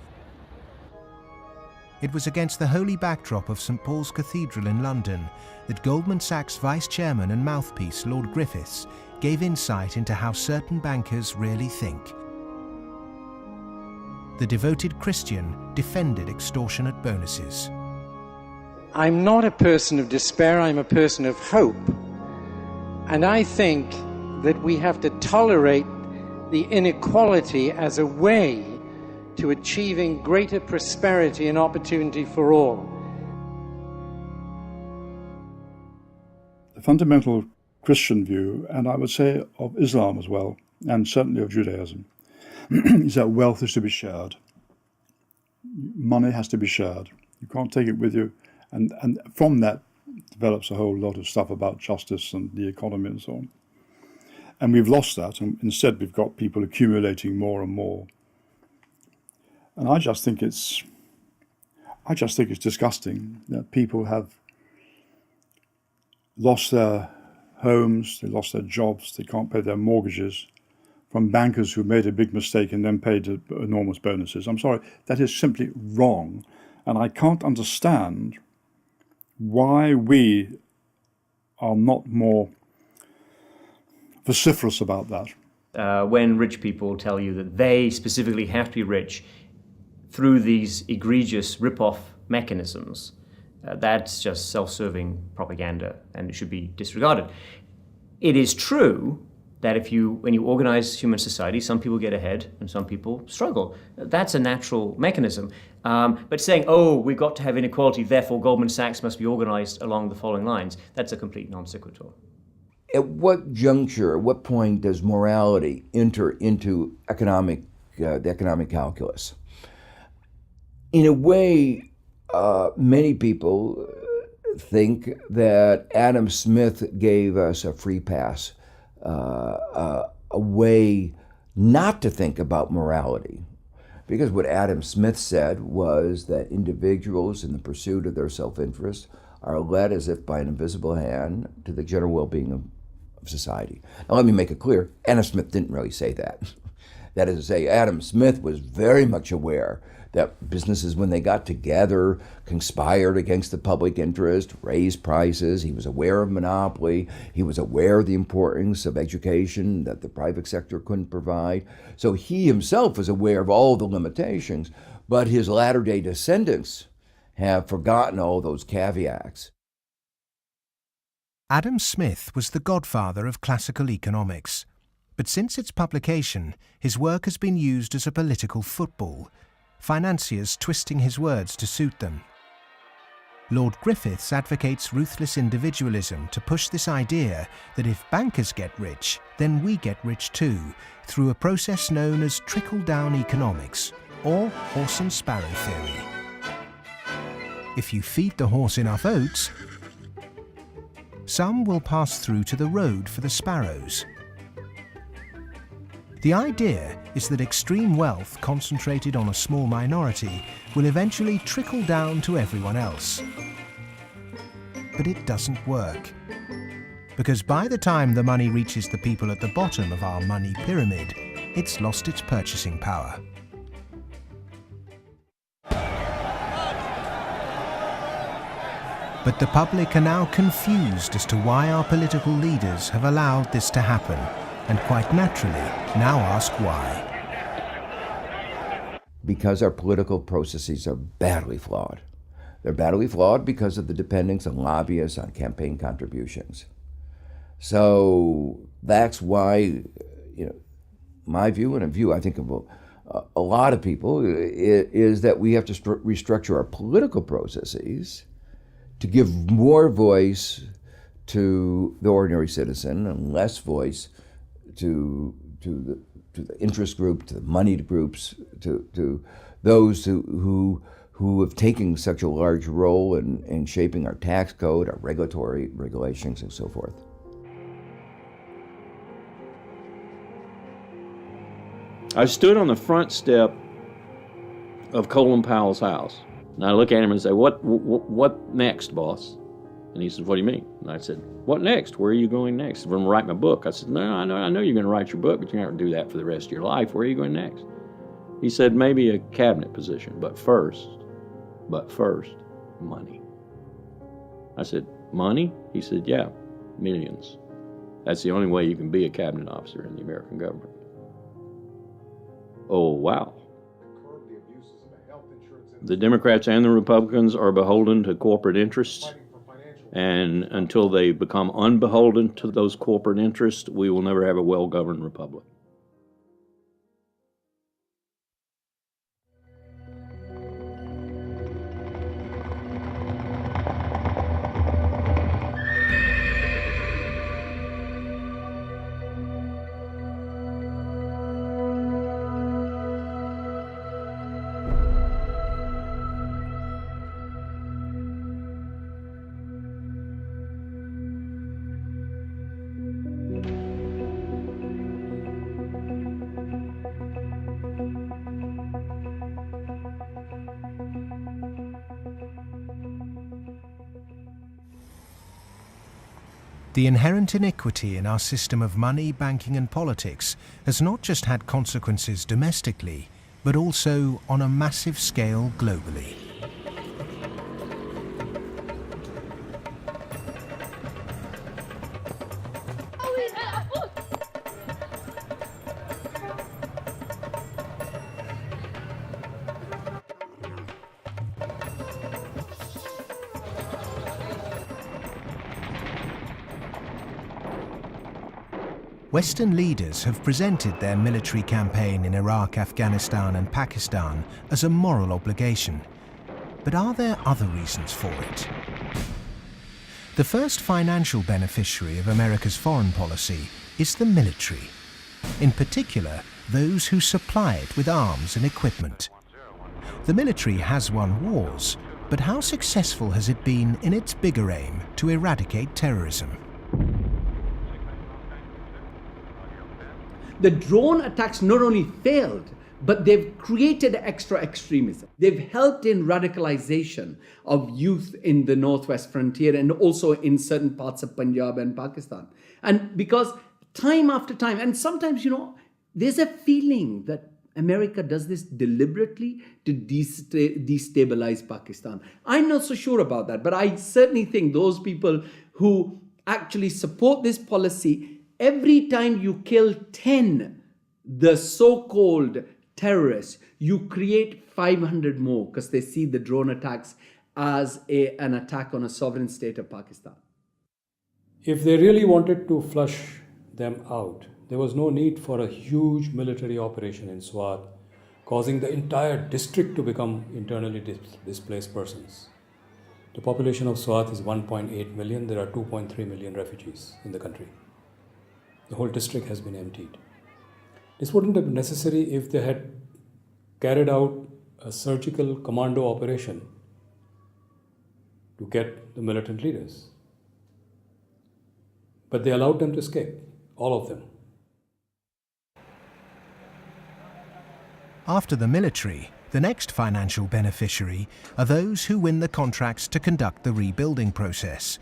It was against the holy backdrop of St. Paul's Cathedral in London that Goldman Sachs vice chairman and mouthpiece Lord Griffiths gave insight into how certain bankers really think. The devoted Christian defended extortionate bonuses. I'm not a person of despair, I'm a person of hope. And I think that we have to tolerate the inequality as a way to achieving greater prosperity and opportunity for all. The fundamental Christian view, and I would say of Islam as well, and certainly of Judaism, is that wealth is to be shared. money has to be shared. You can't take it with you. And from that develops a whole lot of stuff about justice and the economy and so on. And we've lost that, and instead we've got people accumulating more and more. And I just think it's disgusting that people have lost their homes, they lost their jobs, they can't pay their mortgages from bankers who made a big mistake and then paid enormous bonuses. I'm sorry, that is simply wrong. And I can't understand why we are not more vociferous about that. When rich people tell you that they specifically have to be rich through these egregious rip-off mechanisms, that's just self-serving propaganda and it should be disregarded. It is true that when you organize human society, some people get ahead and some people struggle. That's a natural mechanism. But saying, oh, we've got to have inequality, therefore Goldman Sachs must be organized along the following lines, that's a complete non sequitur. At what juncture, at what point does morality enter into the economic calculus? In a way, many people think that Adam Smith gave us a free pass, a way not to think about morality. Because what Adam Smith said was that individuals in the pursuit of their self-interest are led as if by an invisible hand to the general well-being of society. Now let me make it clear, Adam Smith didn't really say that. That is to say, Adam Smith was very much aware that businesses, when they got together, conspired against the public interest, raised prices. He was aware of monopoly. He was aware of the importance of education that the private sector couldn't provide. So he himself was aware of all the limitations, but his latter-day descendants have forgotten all those caveats. Adam Smith was the godfather of classical economics, but since its publication, his work has been used as a political football, financiers twisting his words to suit them. Lord Griffiths advocates ruthless individualism to push this idea that if bankers get rich, then we get rich too, through a process known as trickle-down economics, or horse and sparrow theory. If you feed the horse enough oats, some will pass through to the road for the sparrows. The idea is that extreme wealth concentrated on a small minority will eventually trickle down to everyone else. But it doesn't work. Because by the time the money reaches the people at the bottom of our money pyramid, it's lost its purchasing power. But the public are now confused as to why our political leaders have allowed this to happen, and quite naturally now ask why. Because our political processes are badly flawed. They're badly flawed because of the dependence on lobbyists, on campaign contributions. So that's why, my view, and a view I think of a lot of people, is that we have to restructure our political processes to give more voice to the ordinary citizen and less voice to the interest group, to the moneyed groups, to those who have taken such a large role in shaping our tax code, our regulatory regulations, and so forth. I stood on the front step of Colin Powell's house, and I look at him and say, what next, boss? And he says, what do you mean? And I said, what next? Where are you going next? I'm going to write my book. I said, no, I know you're going to write your book, but you're not going to do that for the rest of your life. Where are you going next? He said, maybe a cabinet position, but first, money. I said, money? He said, yeah, millions. That's the only way you can be a cabinet officer in the American government. Oh, wow. The Democrats and the Republicans are beholden to corporate interests, and until they become unbeholden to those corporate interests, we will never have a well-governed republic. The inherent iniquity in our system of money, banking and politics has not just had consequences domestically, but also on a massive scale globally. Western leaders have presented their military campaign in Iraq, Afghanistan and Pakistan as a moral obligation. But are there other reasons for it? The first financial beneficiary of America's foreign policy is the military. In particular, those who supply it with arms and equipment. The military has won wars, but how successful has it been in its bigger aim to eradicate terrorism? The drone attacks not only failed, but they've created extra extremism. They've helped in radicalization of youth in the northwest frontier and also in certain parts of Punjab and Pakistan. And because time after time, and sometimes, there's a feeling that America does this deliberately to destabilize Pakistan. I'm not so sure about that, but I certainly think those people who actually support this policy, every time you kill 10, the so-called terrorists, you create 500 more because they see the drone attacks as an attack on a sovereign state of Pakistan. If they really wanted to flush them out, there was no need for a huge military operation in Swat, causing the entire district to become internally displaced persons. The population of Swat is 1.8 million. There are 2.3 million refugees in the country. The whole district has been emptied. This wouldn't have been necessary if they had carried out a surgical commando operation to get the militant leaders. But they allowed them to escape, all of them. After the military, the next financial beneficiary are those who win the contracts to conduct the rebuilding process.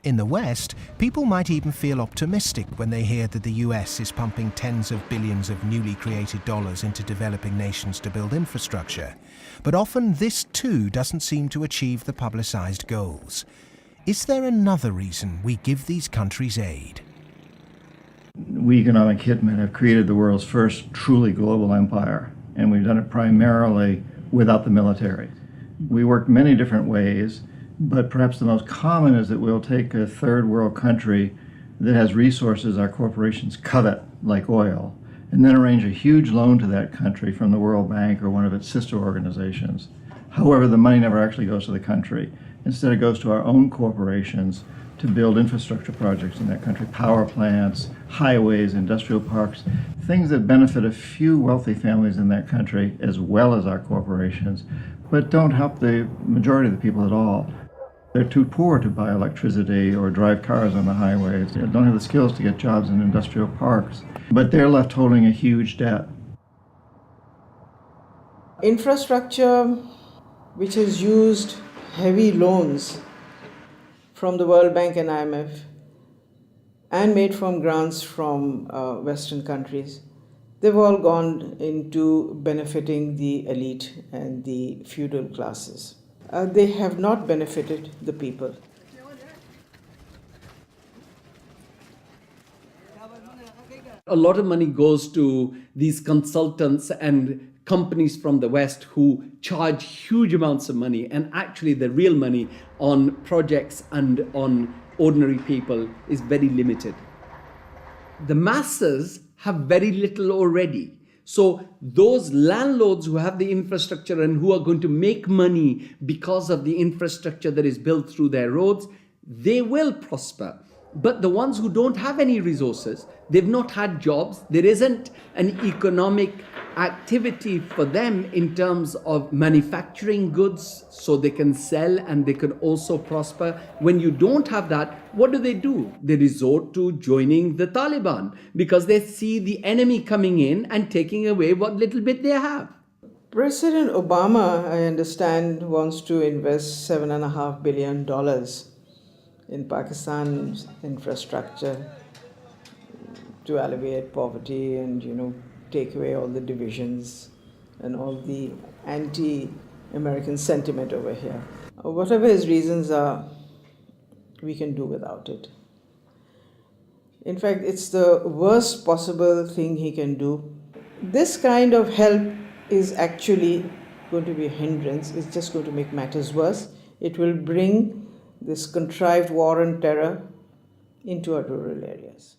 In the West, people might even feel optimistic when they hear that the US is pumping tens of billions of newly created dollars into developing nations to build infrastructure. But often this too doesn't seem to achieve the publicized goals. Is there another reason we give these countries aid? We economic hitmen have created the world's first truly global empire, and we've done it primarily without the military. We work many different ways, but perhaps the most common is that we'll take a third world country that has resources our corporations covet, like oil, and then arrange a huge loan to that country from the World Bank or one of its sister organizations. However, the money never actually goes to the country. Instead, it goes to our own corporations to build infrastructure projects in that country, power plants, highways, industrial parks, things that benefit a few wealthy families in that country as well as our corporations, but don't help the majority of the people at all. They're too poor to buy electricity or drive cars on the highways. They don't have the skills to get jobs in industrial parks, but they're left holding a huge debt. Infrastructure which has used heavy loans from the World Bank and IMF and made from grants from Western countries, they've all gone into benefiting the elite and the feudal classes. They have not benefited the people. A lot of money goes to these consultants and companies from the West who charge huge amounts of money, and actually the real money on projects and on ordinary people is very limited. The masses have very little already. So those landlords who have the infrastructure and who are going to make money because of the infrastructure that is built through their roads, they will prosper. But the ones who don't have any resources, they've not had jobs, there isn't an economic activity for them in terms of manufacturing goods so they can sell and they can also prosper. When you don't have that, what do? They resort to joining the Taliban because they see the enemy coming in and taking away what little bit they have. President Obama, I understand, wants to invest $7.5 billion in Pakistan's infrastructure to alleviate poverty and, take away all the divisions and all the anti-American sentiment over here. Whatever his reasons are, we can do without it. In fact, it's the worst possible thing he can do. This kind of help is actually going to be a hindrance. It's just going to make matters worse. It will bring this contrived war and terror into our rural areas.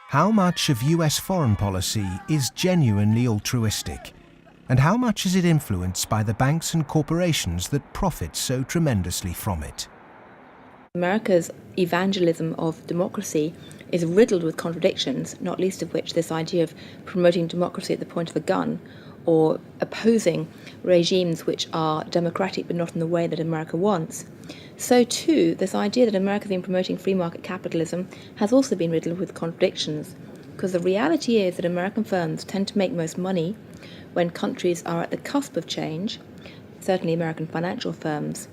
How much of US foreign policy is genuinely altruistic? And how much is it influenced by the banks and corporations that profit so tremendously from it? America's evangelism of democracy is riddled with contradictions, not least of which this idea of promoting democracy at the point of a gun, or opposing regimes which are democratic but not in the way that America wants. So too, this idea that America has been promoting free market capitalism has also been riddled with contradictions, because the reality is that American firms tend to make most money when countries are at the cusp of change, certainly American financial firms,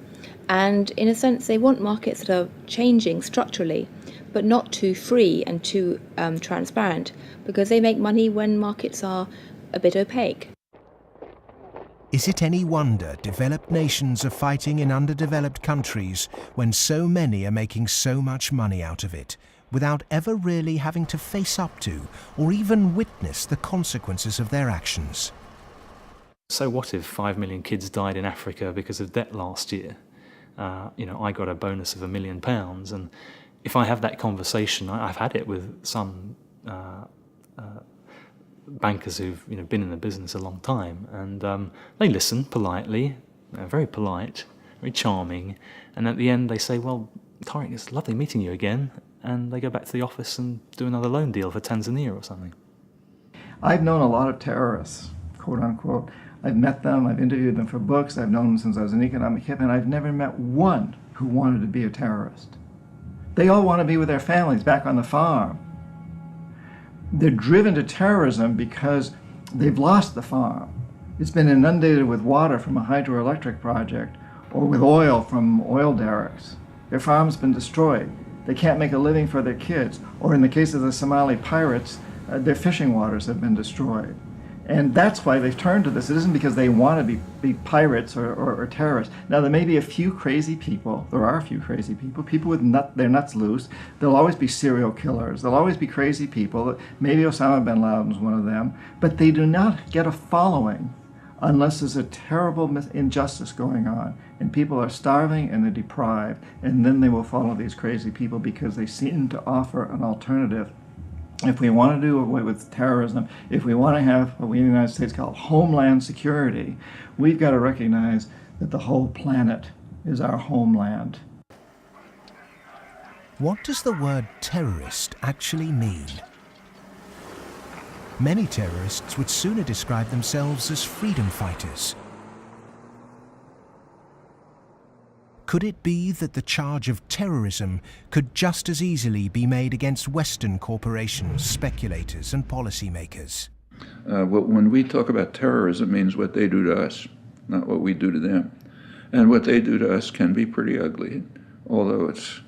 and in a sense they want markets that are changing structurally, but not too free and too transparent, because they make money when markets are a bit opaque. Is it any wonder developed nations are fighting in underdeveloped countries when so many are making so much money out of it, without ever really having to face up to or even witness the consequences of their actions? So what if 5 million kids died in Africa because of debt last year? I got a bonus of £1 million, and if I have that conversation, I've had it with some bankers who've been in the business a long time, and they listen politely, very polite, very charming, and at the end they say, "Well, Tariq, it's lovely meeting you again," and they go back to the office and do another loan deal for Tanzania or something. I've known a lot of terrorists, quote unquote. I've met them, I've interviewed them for books, I've known them since I was an economic hip, and I've never met one who wanted to be a terrorist. They all want to be with their families back on the farm. They're driven to terrorism because they've lost the farm. It's been inundated with water from a hydroelectric project or with oil from oil derricks. Their farm's been destroyed. They can't make a living for their kids. Or in the case of the Somali pirates, their fishing waters have been destroyed. And that's why they've turned to this. It isn't because they want to be pirates or terrorists. Now, there may be a few crazy people. There are a few crazy people with their nuts loose. There'll always be serial killers. There'll always be crazy people. Maybe Osama bin Laden's one of them. But they do not get a following unless there's a terrible injustice going on. And people are starving and they're deprived. And then they will follow these crazy people because they seem to offer an alternative. If we want to do away with terrorism, if we want to have what we in the United States call homeland security, we've got to recognize that the whole planet is our homeland. What does the word terrorist actually mean? Many terrorists would sooner describe themselves as freedom fighters. Could it be that the charge of terrorism could just as easily be made against Western corporations, speculators, and policymakers? When we talk about terrorism, it means what they do to us, not what we do to them. And what they do to us can be pretty ugly, although it's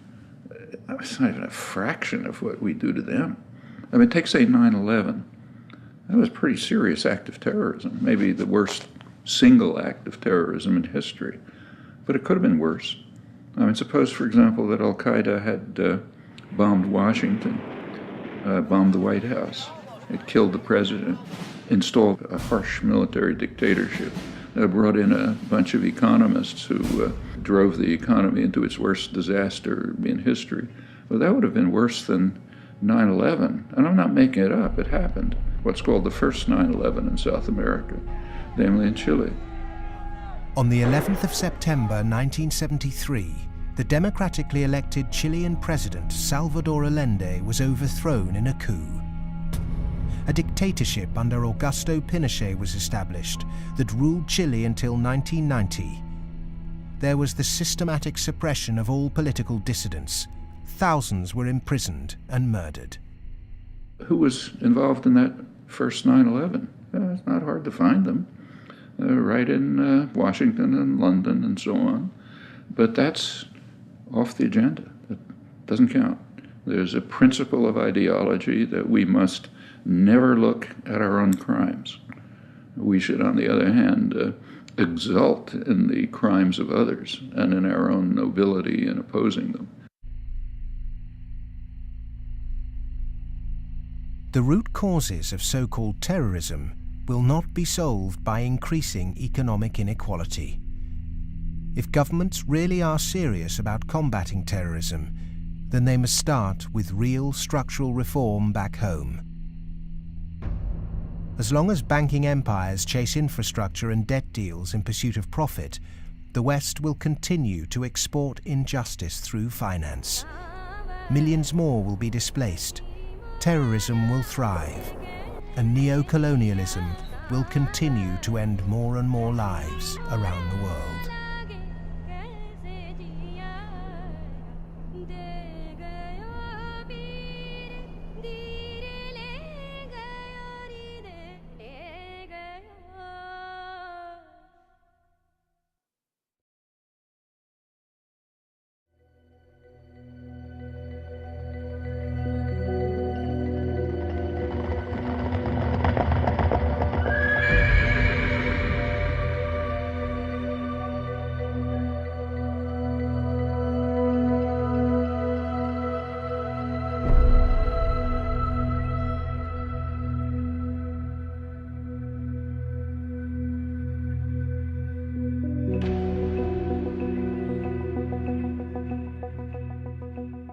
not even a fraction of what we do to them. I mean, take, say, 9/11. That was a pretty serious act of terrorism, maybe the worst single act of terrorism in history. But it could have been worse. I mean, suppose, for example, that Al-Qaeda had bombed Washington, bombed the White House. It killed the president, installed a harsh military dictatorship, brought in a bunch of economists who drove the economy into its worst disaster in history. Well, that would have been worse than 9/11. And I'm not making it up. It happened. What's called the first 9/11 in South America, namely in Chile. On the 11th of September 1973, the democratically elected Chilean president Salvador Allende was overthrown in a coup. A dictatorship under Augusto Pinochet was established that ruled Chile until 1990. There was the systematic suppression of all political dissidents. Thousands were imprisoned and murdered. Who was involved in that first 9/11? It's not hard to find them. Right in Washington and London and so on. But that's off the agenda. It doesn't count. There's a principle of ideology that we must never look at our own crimes. We should, on the other hand, exult in the crimes of others and in our own nobility in opposing them. The root causes of so-called terrorism will not be solved by increasing economic inequality. If governments really are serious about combating terrorism, then they must start with real structural reform back home. As long as banking empires chase infrastructure and debt deals in pursuit of profit, the West will continue to export injustice through finance. Millions more will be displaced, terrorism will thrive, and neo-colonialism will continue to end more and more lives around the world.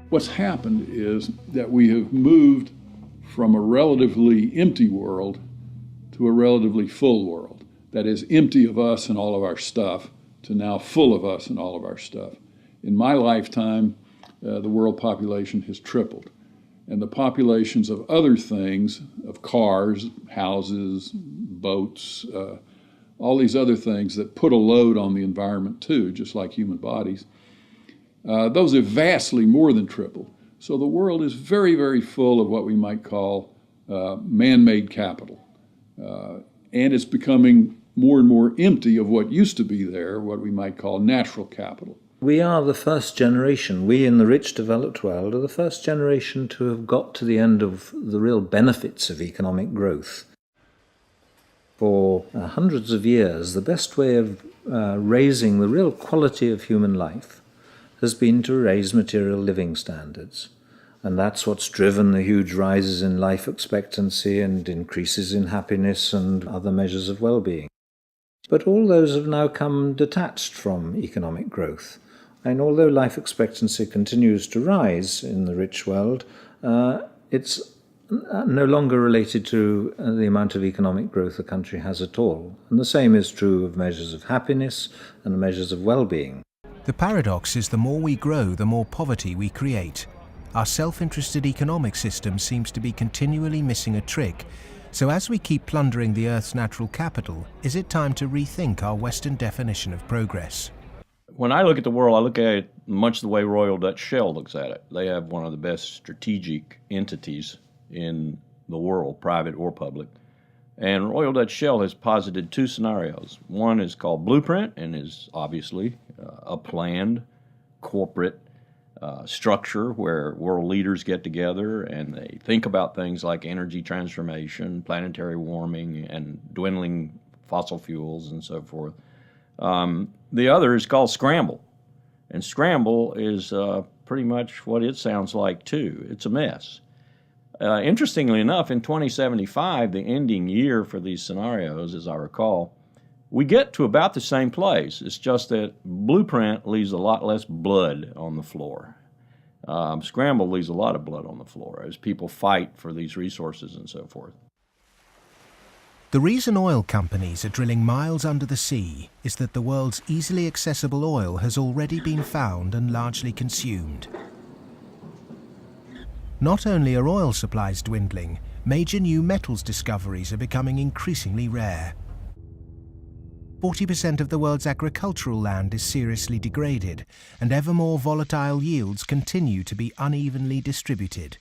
What's happened is that we have moved from a relatively empty world to a relatively full world. That is, empty of us and all of our stuff to now full of us and all of our stuff. In my lifetime, the world population has tripled. And the populations of other things, of cars, houses, boats, all these other things that put a load on the environment too, just like human bodies, those have vastly more than tripled. So the world is very, very full of what we might call man-made capital. And it's becoming more and more empty of what used to be there, what we might call natural capital. We are the first generation, we in the rich developed world are the first generation to have got to the end of the real benefits of economic growth. For hundreds of years, the best way of raising the real quality of human life has been to raise material living standards. And that's what's driven the huge rises in life expectancy and increases in happiness and other measures of well-being. But all those have now come detached from economic growth. And although life expectancy continues to rise in the rich world, it's no longer related to the amount of economic growth a country has at all. And the same is true of measures of happiness and measures of well-being. The paradox is the more we grow, the more poverty we create. Our self-interested economic system seems to be continually missing a trick. So as we keep plundering the Earth's natural capital, is it time to rethink our Western definition of progress? When I look at the world, I look at it much the way Royal Dutch Shell looks at it. They have one of the best strategic entities in the world, private or public. And Royal Dutch Shell has posited two scenarios. One is called Blueprint and is obviously a planned corporate structure where world leaders get together and they think about things like energy transformation, planetary warming, and dwindling fossil fuels and so forth. The other is called Scramble. And Scramble is pretty much what it sounds like too. It's a mess. Interestingly enough, in 2075, the ending year for these scenarios, as I recall, we get to about the same place. It's just that Blueprint leaves a lot less blood on the floor. Scramble leaves a lot of blood on the floor as people fight for these resources and so forth. The reason oil companies are drilling miles under the sea is that the world's easily accessible oil has already been found and largely consumed. Not only are oil supplies dwindling, major new metals discoveries are becoming increasingly rare. 40% of the world's agricultural land is seriously degraded, and ever more volatile yields continue to be unevenly distributed.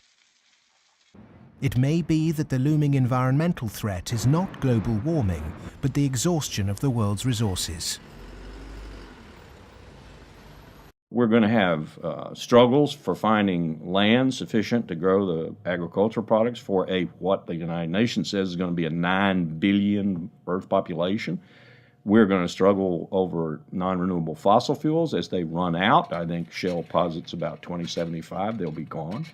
It may be that the looming environmental threat is not global warming, but the exhaustion of the world's resources. We're We're going to have struggles for finding land sufficient to grow the agricultural products for what the United Nations says is going to be a 9 billion Earth population. We're going to struggle over non-renewable fossil fuels as they run out. I think Shell posits about 2075 they'll be gone.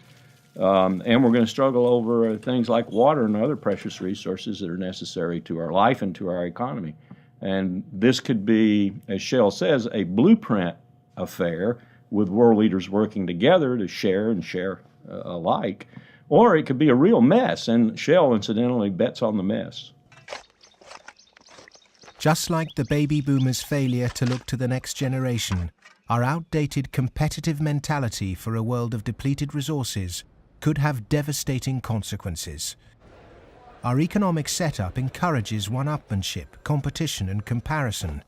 And we're going to struggle over things like water and other precious resources that are necessary to our life and to our economy. And this could be, as Shell says, a blueprint affair with world leaders working together to share alike. Or it could be a real mess, and Shell, incidentally, bets on the mess. Just like the baby boomers' failure to look to the next generation, our outdated competitive mentality for a world of depleted resources could have devastating consequences. Our economic setup encourages one-upmanship, competition and comparison,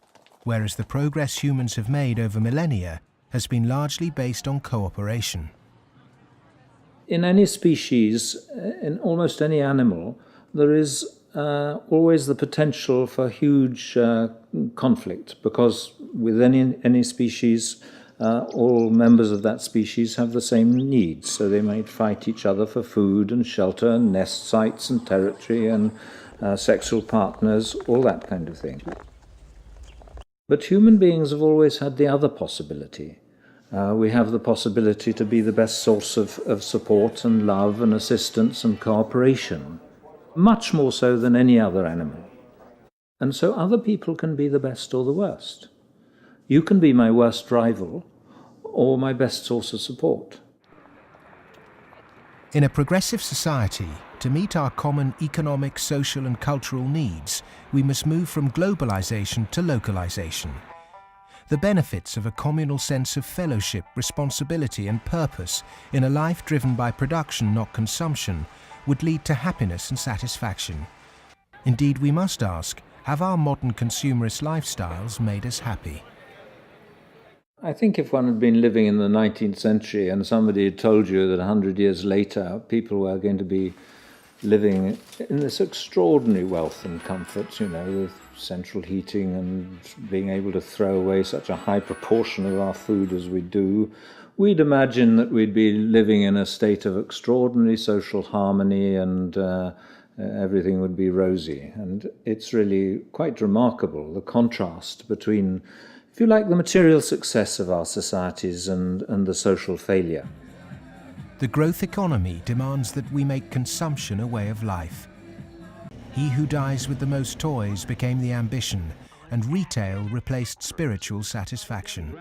whereas the progress humans have made over millennia has been largely based on cooperation. In any species, in almost any animal, there is always the potential for huge conflict, because with any species, all members of that species have the same needs, so they might fight each other for food and shelter and nest sites and territory and sexual partners, all that kind of thing. But human beings have always had the other possibility. We have the possibility to be the best source of support and love and assistance and cooperation, much more so than any other animal. And so other people can be the best or the worst. You can be my worst rival or my best source of support. In a progressive society, to meet our common economic, social and cultural needs, we must move from globalization to localization. The benefits of a communal sense of fellowship, responsibility and purpose in a life driven by production, not consumption, would lead to happiness and satisfaction. Indeed, we must ask, have our modern consumerist lifestyles made us happy? I think if one had been living in the 19th century and somebody had told you that 100 years later people were going to be living in this extraordinary wealth and comfort, with central heating and being able to throw away such a high proportion of our food as we do, we'd imagine that we'd be living in a state of extraordinary social harmony and everything would be rosy. And it's really quite remarkable, the contrast between, if you like, the material success of our societies and the social failure. The growth economy demands that we make consumption a way of life. He who dies with the most toys became the ambition, and retail replaced spiritual satisfaction.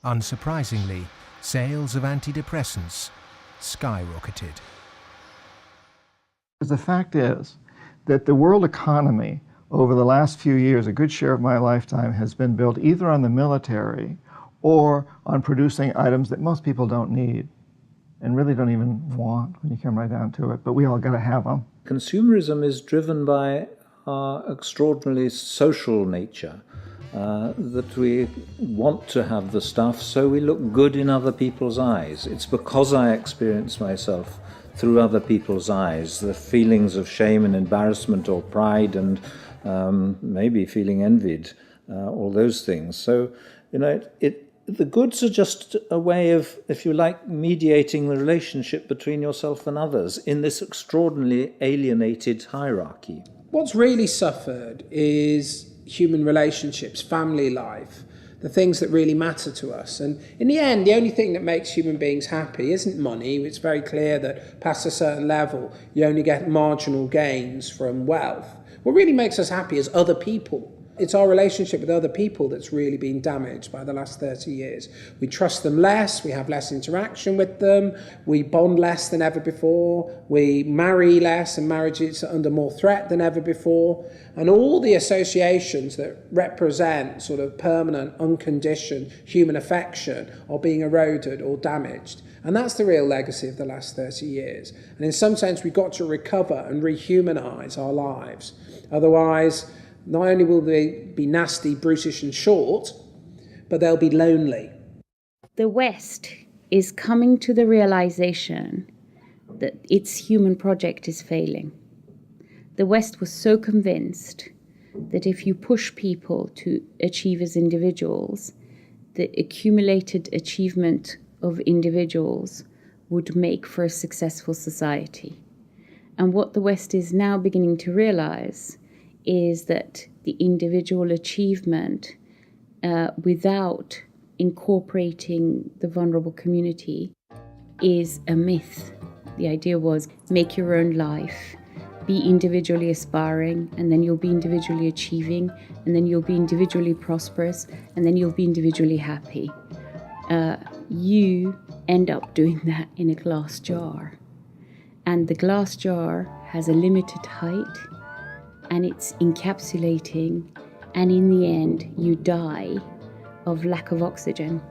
Unsurprisingly, sales of antidepressants skyrocketed. The fact is that the world economy over the last few years, a good share of my lifetime, has been built either on the military or on producing items that most people don't need and really don't even want when you come right down to it, but we all got to have them. Consumerism is driven by our extraordinarily social nature, that we want to have the stuff so we look good in other people's eyes. It's because I experience myself through other people's eyes, the feelings of shame and embarrassment or pride and maybe feeling envied, all those things. So, the goods are just a way of, if you like, mediating the relationship between yourself and others in this extraordinarily alienated hierarchy. What's really suffered is human relationships, family life, the things that really matter to us. And in the end, the only thing that makes human beings happy isn't money. It's very clear that past a certain level, you only get marginal gains from wealth. What really makes us happy is other people. It's our relationship with other people that's really been damaged by the last 30 years. We trust them less, we have less interaction with them, we bond less than ever before, we marry less and marriages are under more threat than ever before. And all the associations that represent sort of permanent, unconditioned human affection are being eroded or damaged. And that's the real legacy of the last 30 years. And in some sense, we've got to recover and rehumanize our lives. Otherwise, not only will they be nasty, brutish and short, but they'll be lonely. The West is coming to the realization that its human project is failing. The West was so convinced that if you push people to achieve as individuals, the accumulated achievement of individuals would make for a successful society. And what the West is now beginning to realize is that the individual achievement without incorporating the vulnerable community is a myth. The idea was make your own life, be individually aspiring, and then you'll be individually achieving, and then you'll be individually prosperous, and then you'll be individually happy. You end up doing that in a glass jar. And the glass jar has a limited height, and it's encapsulating, and in the end, you die of lack of oxygen.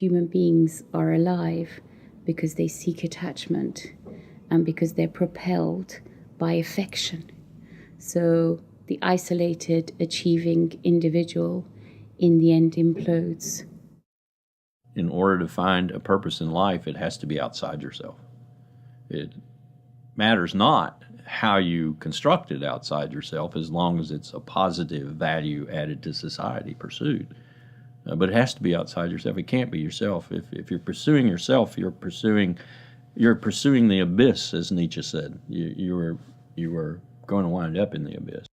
Human beings are alive because they seek attachment and because they're propelled by affection. So the isolated, achieving individual in the end implodes. In order to find a purpose in life, it has to be outside yourself. It matters not how you construct it outside yourself, as long as it's a positive value added to society pursued. But it has to be outside yourself. It can't be yourself. If you're pursuing yourself, you're pursuing the abyss, as Nietzsche said. You are going to wind up in the abyss.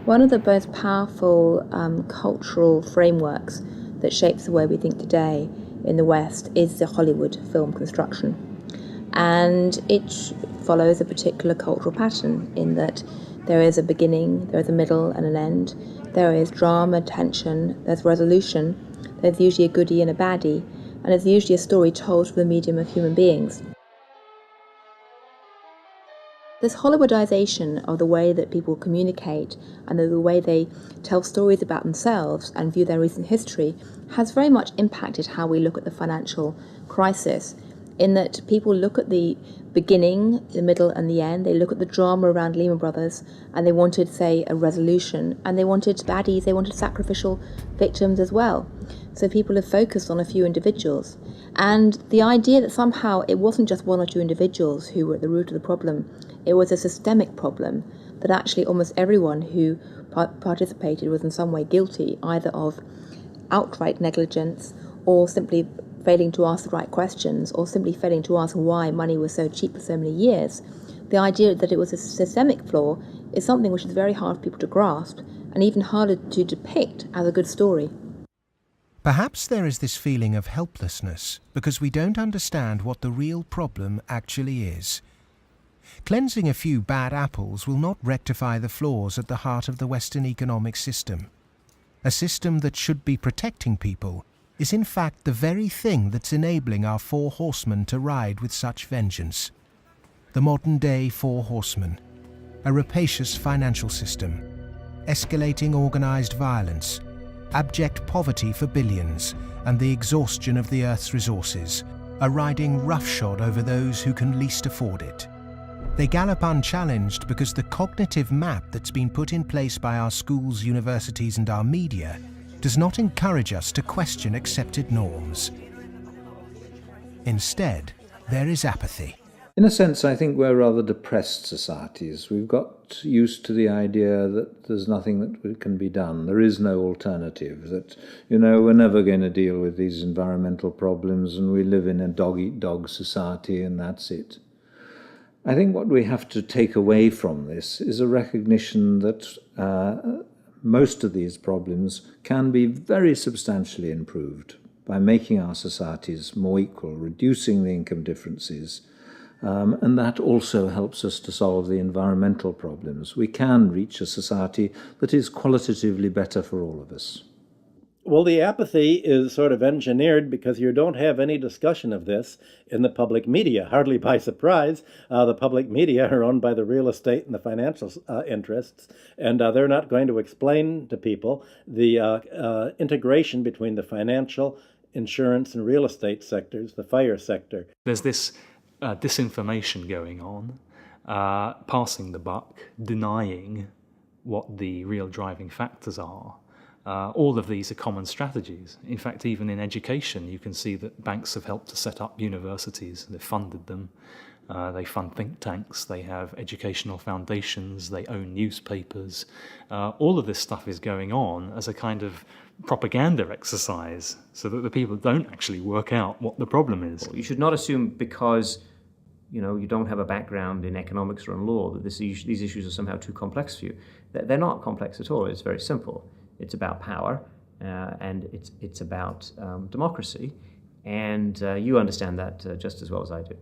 One of the most powerful cultural frameworks that shapes the way we think today in the West is the Hollywood film construction. And it follows a particular cultural pattern in that there is a beginning, there is a middle and an end, there is drama, tension, there's resolution, there's usually a goodie and a baddie, and there's usually a story told through the medium of human beings. This Hollywoodization of the way that people communicate and the way they tell stories about themselves and view their recent history has very much impacted how we look at the financial crisis, in that people look at the beginning, the middle and the end. They look at the drama around Lehman Brothers and they wanted, say, a resolution, and they wanted baddies, they wanted sacrificial victims as well. So people have focused on a few individuals. And the idea that somehow it wasn't just one or two individuals who were at the root of the problem, it was a systemic problem, that actually almost everyone who participated was in some way guilty, either of outright negligence or simply failing to ask the right questions or simply failing to ask why money was so cheap for so many years. The idea that it was a systemic flaw is something which is very hard for people to grasp and even harder to depict as a good story. Perhaps there is this feeling of helplessness because we don't understand what the real problem actually is. Cleansing a few bad apples will not rectify the flaws at the heart of the Western economic system. A system that should be protecting people is in fact the very thing that's enabling our four horsemen to ride with such vengeance. The modern-day four horsemen: a rapacious financial system, escalating organized violence, abject poverty for billions, and the exhaustion of the Earth's resources, are riding roughshod over those who can least afford it. They gallop unchallenged because the cognitive map that's been put in place by our schools, universities, and our media does not encourage us to question accepted norms. Instead, there is apathy. In a sense, I think we're rather depressed societies. We've got used to the idea that there's nothing that can be done. There is no alternative, that, we're never going to deal with these environmental problems and we live in a dog-eat-dog society and that's it. I think what we have to take away from this is a recognition that most of these problems can be very substantially improved by making our societies more equal, reducing the income differences, and that also helps us to solve the environmental problems. We can reach a society that is qualitatively better for all of us. Well, the apathy is sort of engineered because you don't have any discussion of this in the public media. Hardly by surprise, the public media are owned by the real estate and the financial interests, and they're not going to explain to people the integration between the financial, insurance, and real estate sectors, the FIRE sector. There's this disinformation going on, passing the buck, denying what the real driving factors are. All of these are common strategies. In fact, even in education, you can see that banks have helped to set up universities. They've funded them. They fund think tanks. They have educational foundations. They own newspapers. All of this stuff is going on as a kind of propaganda exercise so that the people don't actually work out what the problem is. You should not assume because you don't have a background in economics or in law that these issues are somehow too complex for you. They're not complex at all. It's very simple. It's about power, and it's about democracy, and you understand that just as well as I do.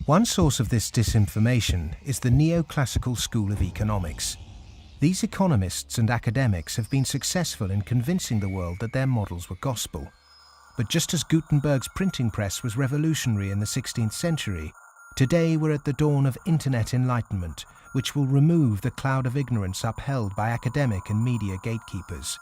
One source of this disinformation is the neoclassical school of economics. These economists and academics have been successful in convincing the world that their models were gospel. But just as Gutenberg's printing press was revolutionary in the 16th century, today we're at the dawn of internet enlightenment, which will remove the cloud of ignorance upheld by academic and media gatekeepers.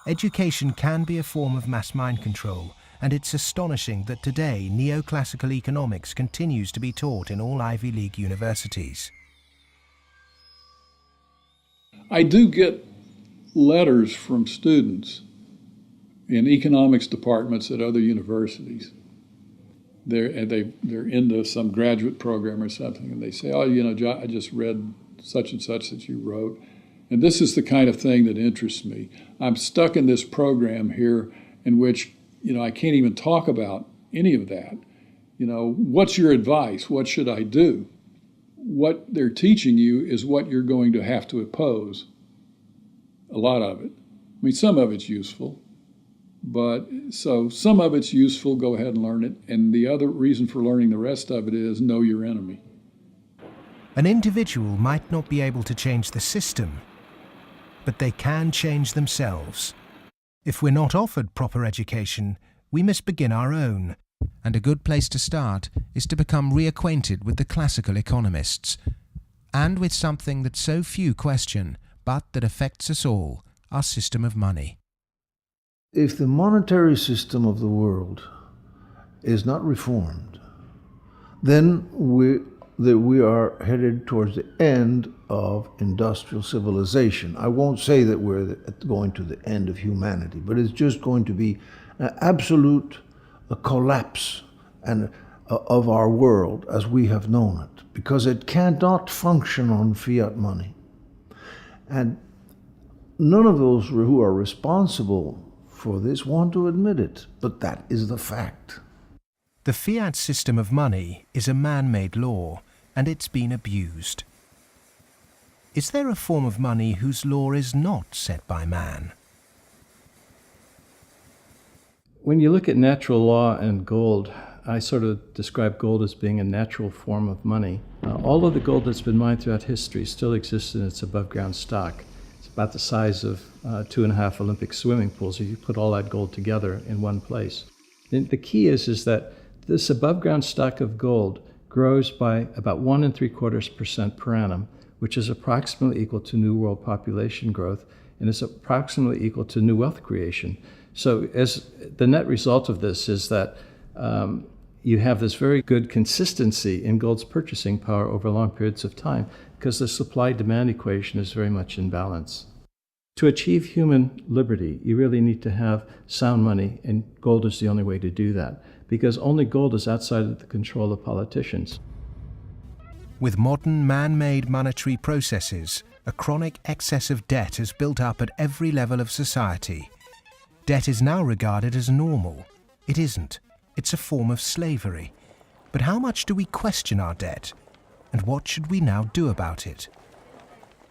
Education can be a form of mass mind control, and it's astonishing that today neoclassical economics continues to be taught in all Ivy League universities. I do get letters from students in economics departments at other universities. They're into some graduate program or something, and they say, "Oh, John, I just read such and such that you wrote, and this is the kind of thing that interests me. I'm stuck in this program here in which, I can't even talk about any of that. What's your advice? What should I do?" What they're teaching you is what you're going to have to oppose. A lot of it. I mean, some of it's useful. But so some of it's useful, go ahead and learn it. And the other reason for learning the rest of it is know your enemy. An individual might not be able to change the system, but they can change themselves. If we're not offered proper education, we must begin our own. And a good place to start is to become reacquainted with the classical economists, and with something that so few question, but that affects us all, our system of money. If the monetary system of the world is not reformed, then we are headed towards the end of industrial civilization. I won't say that we're going to the end of humanity, but it's just going to be an absolute collapse of our world as we have known it, because it cannot function on fiat money. And none of those who are responsible for this want to admit it, but that is the fact. The fiat system of money is a man-made law, and it's been abused. Is there a form of money whose law is not set by man? When you look at natural law and gold, I sort of describe gold as being a natural form of money. All of the gold that's been mined throughout history still exists in its above-ground stock. It's about the size of 2.5 Olympic swimming pools if you put all that gold together in one place. And the key is that this above-ground stock of gold grows by about 1.75% per annum, which is approximately equal to New World population growth, and is approximately equal to new wealth creation. So as the net result of this is that you have this very good consistency in gold's purchasing power over long periods of time, because the supply-demand equation is very much in balance. To achieve human liberty, you really need to have sound money, and gold is the only way to do that, because only gold is outside of the control of politicians. With modern man-made monetary processes, a chronic excess of debt has built up at every level of society. Debt is now regarded as normal. It isn't. It's a form of slavery. But how much do we question our debt? And what should we now do about it?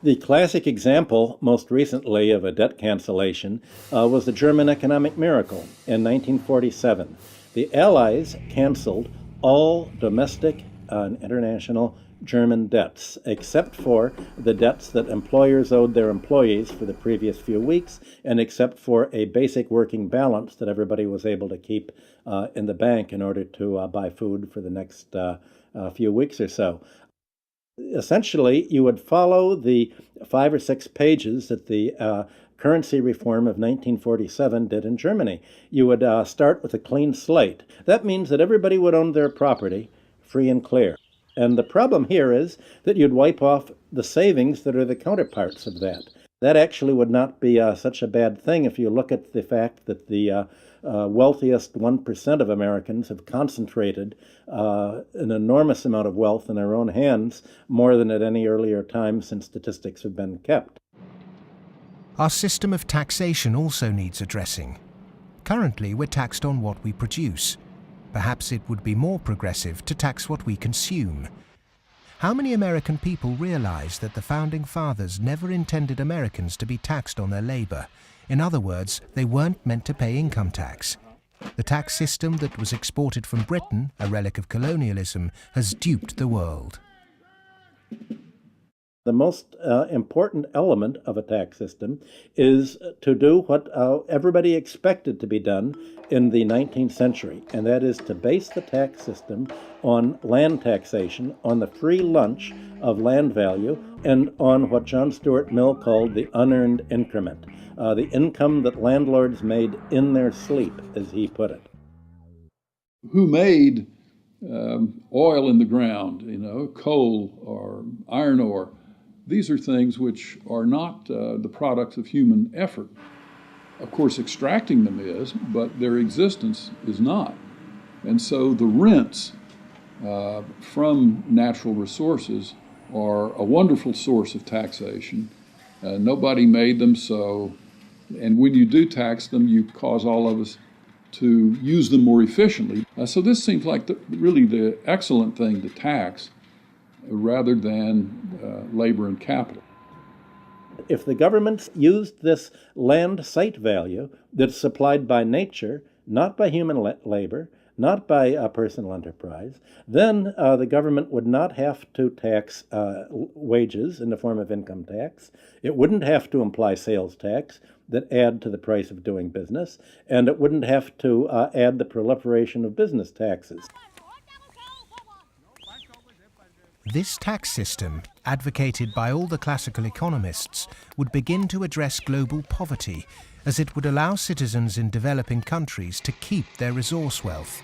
The classic example, most recently, of a debt cancellation was the German economic miracle in 1947. The Allies canceled all domestic and international German debts, except for the debts that employers owed their employees for the previous few weeks, and except for a basic working balance that everybody was able to keep in the bank in order to buy food for the next few weeks or so. Essentially, you would follow the 5 or 6 pages that the currency reform of 1947 did in Germany. You would start with a clean slate. That means that everybody would own their property free and clear. And the problem here is that you'd wipe off the savings that are the counterparts of that. That actually would not be such a bad thing if you look at the fact that the wealthiest 1% of Americans have concentrated an enormous amount of wealth in their own hands, more than at any earlier time since statistics have been kept. Our system of taxation also needs addressing. Currently, we're taxed on what we produce. Perhaps it would be more progressive to tax what we consume. How many American people realize that the Founding Fathers never intended Americans to be taxed on their labor? In other words, they weren't meant to pay income tax. The tax system that was exported from Britain, a relic of colonialism, has duped the world. The most important element of a tax system is to do what everybody expected to be done in the 19th century, and that is to base the tax system on land taxation, on the free lunch of land value, and on what John Stuart Mill called the unearned increment, the income that landlords made in their sleep, as he put it. Who made oil in the ground, coal or iron ore? These are things which are not the products of human effort. Of course, extracting them is, but their existence is not. And so the rents from natural resources are a wonderful source of taxation. Nobody made them, so, and when you do tax them, you cause all of us to use them more efficiently. So this seems like really the excellent thing to tax, rather than labor and capital. If the governments used this land site value that's supplied by nature, not by human labor, not by personal enterprise, then the government would not have to tax wages in the form of income tax. It wouldn't have to imply sales tax that add to the price of doing business, and it wouldn't have to add the proliferation of business taxes. This tax system, advocated by all the classical economists, would begin to address global poverty, as it would allow citizens in developing countries to keep their resource wealth.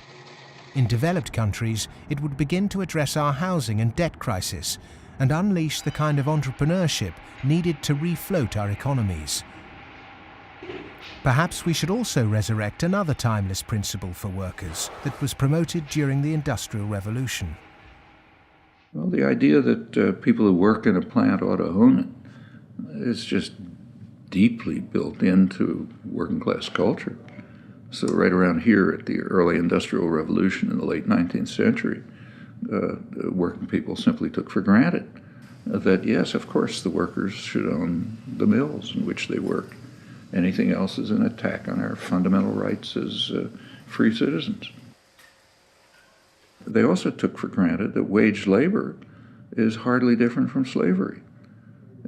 In developed countries, it would begin to address our housing and debt crisis and unleash the kind of entrepreneurship needed to refloat our economies. Perhaps we should also resurrect another timeless principle for workers that was promoted during the Industrial Revolution. Well, the idea that people who work in a plant ought to own it is just deeply built into working class culture. So right around here at the early Industrial Revolution in the late 19th century, working people simply took for granted that, yes, of course, the workers should own the mills in which they work. Anything else is an attack on our fundamental rights as free citizens. They also took for granted that wage labor is hardly different from slavery.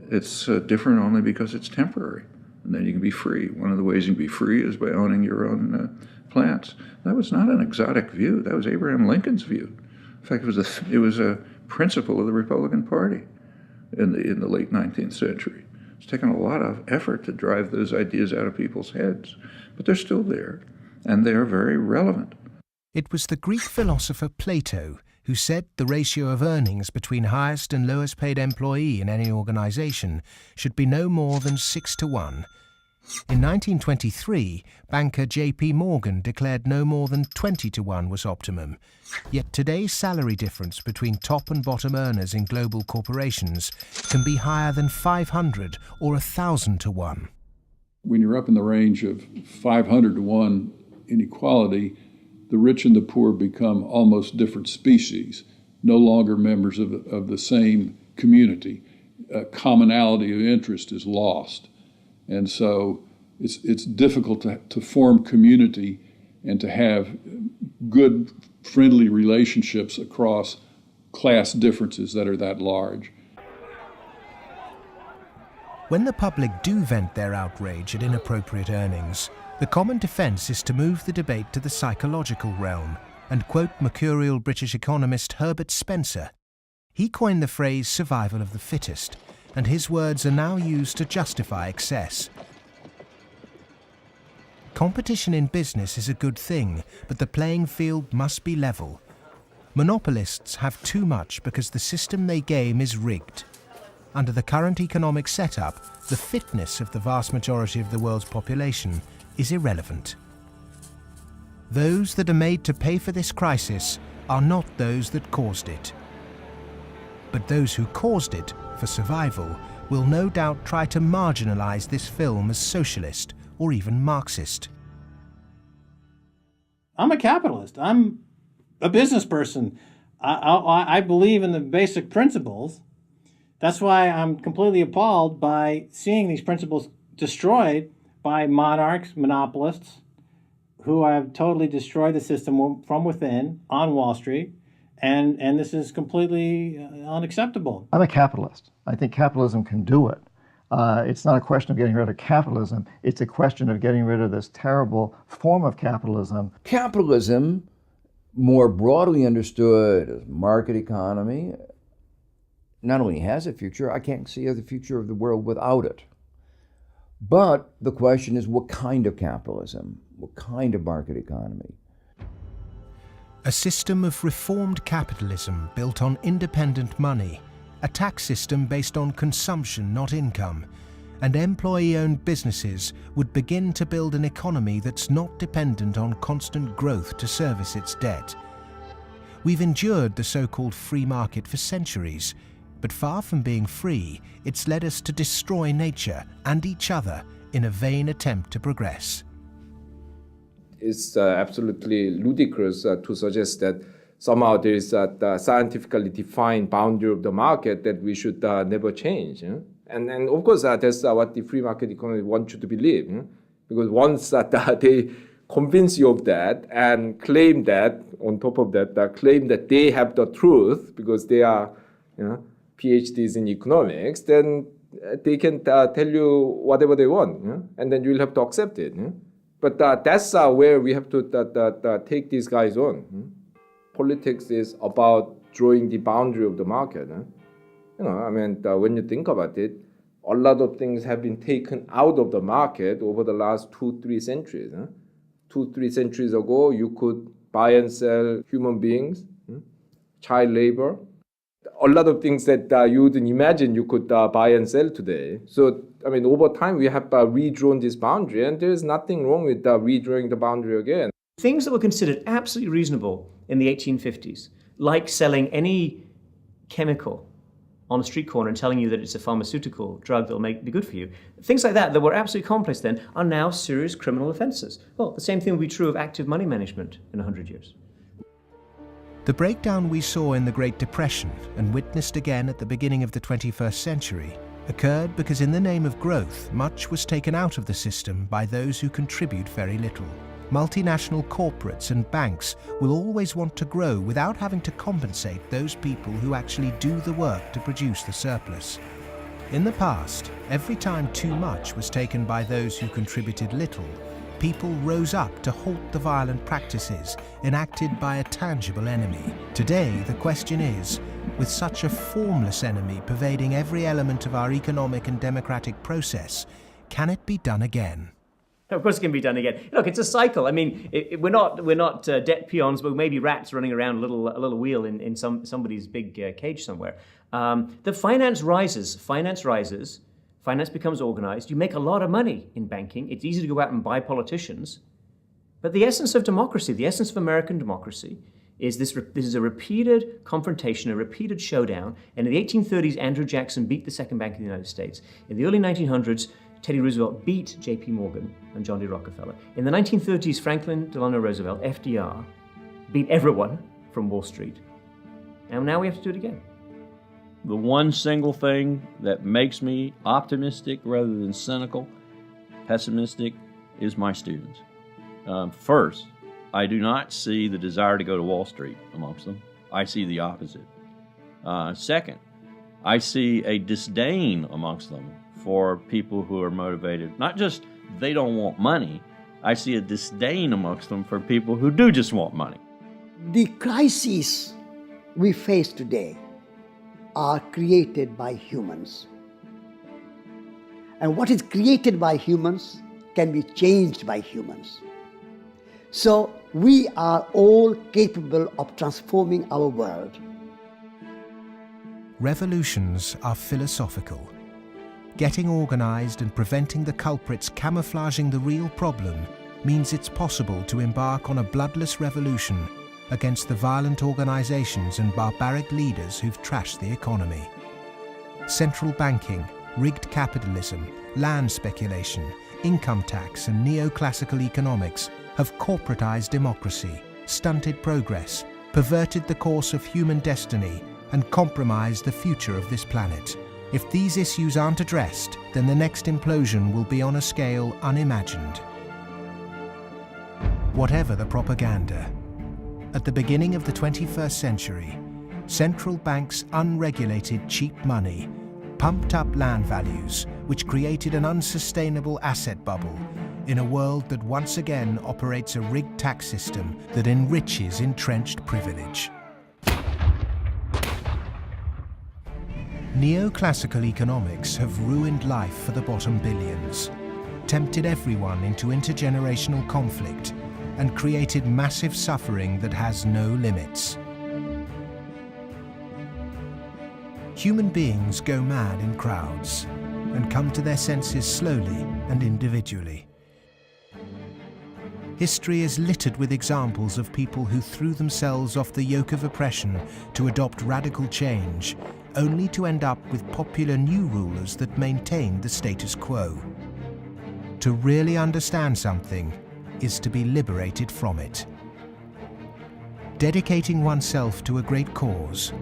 It's different only because it's temporary, and then you can be free. One of the ways you can be free is by owning your own plants. That was not an exotic view. That was Abraham Lincoln's view. In fact, it was a principle of the Republican Party in the late 19th century. It's taken a lot of effort to drive those ideas out of people's heads, but they're still there, and they are very relevant. It was the Greek philosopher Plato who said the ratio of earnings between highest and lowest paid employee in any organization should be no more than 6-1. In 1923, banker J.P. Morgan declared no more than 20-1 was optimum. Yet today's salary difference between top and bottom earners in global corporations can be higher than 500 or 1,000-1. When you're up in the range of 500-1 inequality, the rich and the poor become almost different species, no longer members of the same community. commonality of interest is lost. And so it's difficult to form community and to have good, friendly relationships across class differences that are that large. When the public do vent their outrage at inappropriate earnings, the common defence is to move the debate to the psychological realm and quote mercurial British economist Herbert Spencer. He coined the phrase survival of the fittest, and his words are now used to justify excess. Competition in business is a good thing, but the playing field must be level. Monopolists have too much because the system they game is rigged. Under the current economic setup, the fitness of the vast majority of the world's population is irrelevant. Those that are made to pay for this crisis are not those that caused it. But those who caused it, for survival, will no doubt try to marginalize this film as socialist or even Marxist. I'm a capitalist. I'm a business person. I believe in the basic principles. That's why I'm completely appalled by seeing these principles destroyed by monarchs, monopolists, who have totally destroyed the system from within on Wall Street. And this is completely unacceptable. I'm a capitalist. I think capitalism can do it. It's not a question of getting rid of capitalism. It's a question of getting rid of this terrible form of capitalism. Capitalism, more broadly understood as market economy, not only has a future, I can't see the future of the world without it. But the question is, what kind of capitalism? What kind of market economy? A system of reformed capitalism built on independent money, a tax system based on consumption, not income, and employee-owned businesses would begin to build an economy that's not dependent on constant growth to service its debt. We've endured the so-called free market for centuries, but far from being free, it's led us to destroy nature and each other in a vain attempt to progress. It's absolutely ludicrous to suggest that somehow there is a scientifically defined boundary of the market that we should never change. And of course, that's what the free market economy wants you to believe. Because once they convince you of that and claim that, on top of that, claim that they have the truth because they are PhDs in economics, then they can tell you whatever they want, and then you'll have to accept it. But that's where we have to take these guys on. Politics is about drawing the boundary of the market. When you think about it, a lot of things have been taken out of the market over the last 2-3 centuries. 2-3 centuries ago, you could buy and sell human beings, child labor, a lot of things that you wouldn't imagine you could buy and sell today. So, over time, we have redrawn this boundary, and there is nothing wrong with redrawing the boundary again. Things that were considered absolutely reasonable in the 1850s, like selling any chemical on a street corner and telling you that it's a pharmaceutical drug that will be good for you, things like that were absolutely commonplace then, are now serious criminal offences. Well, the same thing will be true of active money management in 100 years. The breakdown we saw in the Great Depression and witnessed again at the beginning of the 21st century occurred because in the name of growth, much was taken out of the system by those who contribute very little. Multinational corporates and banks will always want to grow without having to compensate those people who actually do the work to produce the surplus. In the past, every time too much was taken by those who contributed little, people rose up to halt the violent practices enacted by a tangible enemy. Today, the question is, with such a formless enemy pervading every element of our economic and democratic process, can it be done again? Of course it can be done again. Look, it's a cycle. We're not debt peons, but maybe rats running around a little wheel in somebody's big cage somewhere. The finance rises. Finance becomes organized. You make a lot of money in banking. It's easy to go out and buy politicians. But the essence of democracy, the essence of American democracy, is this is a repeated confrontation, a repeated showdown. And in the 1830s, Andrew Jackson beat the second bank in the United States. In the early 1900s, Teddy Roosevelt beat J.P. Morgan and John D. Rockefeller. In the 1930s, Franklin Delano Roosevelt, FDR, beat everyone from Wall Street. And now we have to do it again. the one single thing that makes me optimistic rather than cynical, pessimistic, is my students. First, I do not see the desire to go to Wall Street amongst them. I see the opposite. Second, I see a disdain amongst them for people who are motivated. Not just they don't want money, I see a disdain amongst them for people who do just want money. The crises we face today are created by humans. And what is created by humans can be changed by humans. So we are all capable of transforming our world. Revolutions are philosophical. Getting organized and preventing the culprits camouflaging the real problem means it's possible to embark on a bloodless revolution against the violent organizations and barbaric leaders who've trashed the economy. Central banking, rigged capitalism, land speculation, income tax and neoclassical economics have corporatized democracy, stunted progress, perverted the course of human destiny and compromised the future of this planet. If these issues aren't addressed, then the next implosion will be on a scale unimagined. Whatever the propaganda, at the beginning of the 21st century, central banks' unregulated cheap money pumped up land values, which created an unsustainable asset bubble in a world that once again operates a rigged tax system that enriches entrenched privilege. Neoclassical economics have ruined life for the bottom billions, tempted everyone into intergenerational conflict, and created massive suffering that has no limits. Human beings go mad in crowds and come to their senses slowly and individually. History is littered with examples of people who threw themselves off the yoke of oppression to adopt radical change, only to end up with popular new rulers that maintained the status quo. To really understand something is to be liberated from it. Dedicating oneself to a great cause,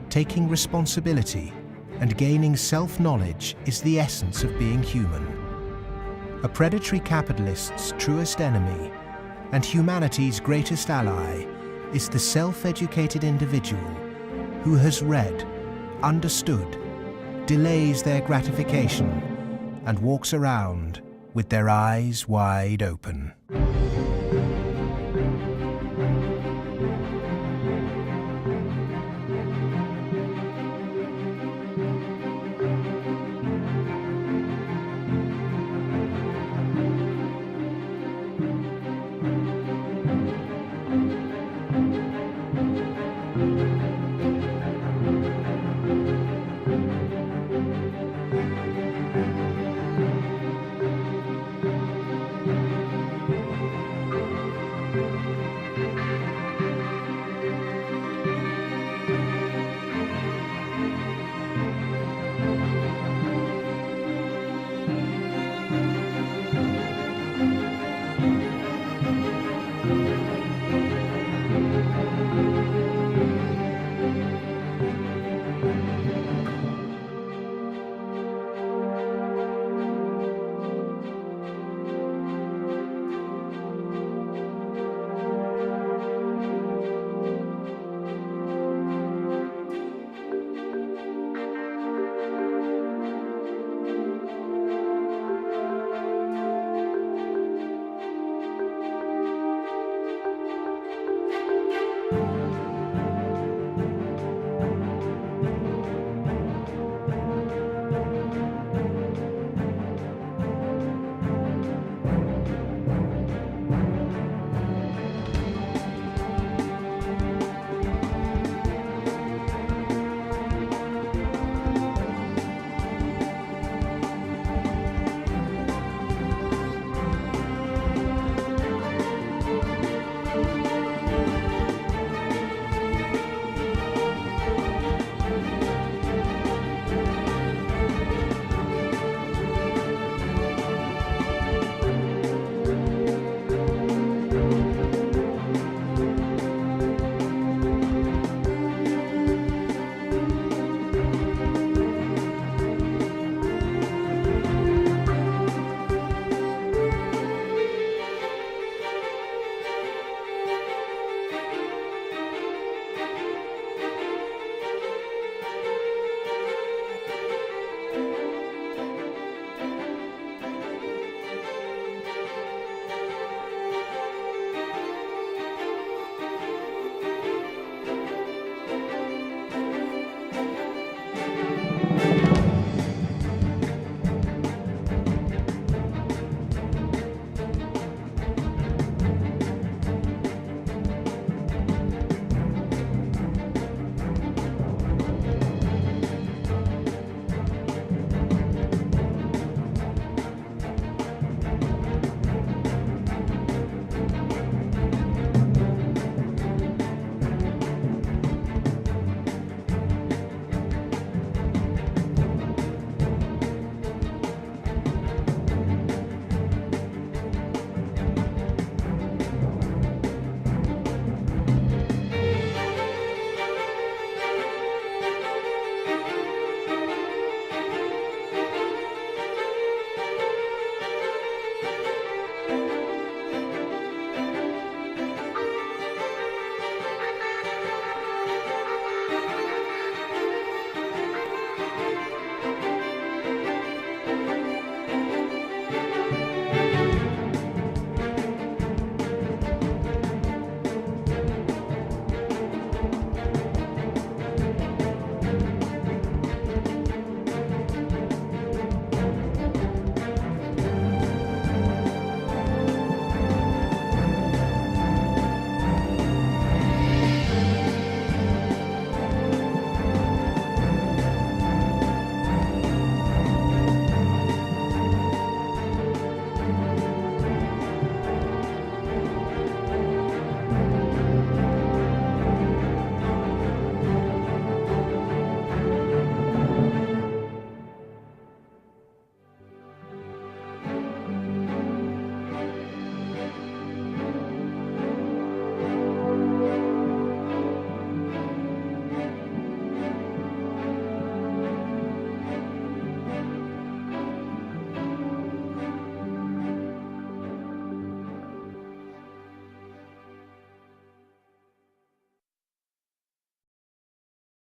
taking responsibility, and gaining self-knowledge is the essence of being human. A predatory capitalist's truest enemy and humanity's greatest ally is the self-educated individual who has read, understood, delays their gratification, and walks around with their eyes wide open.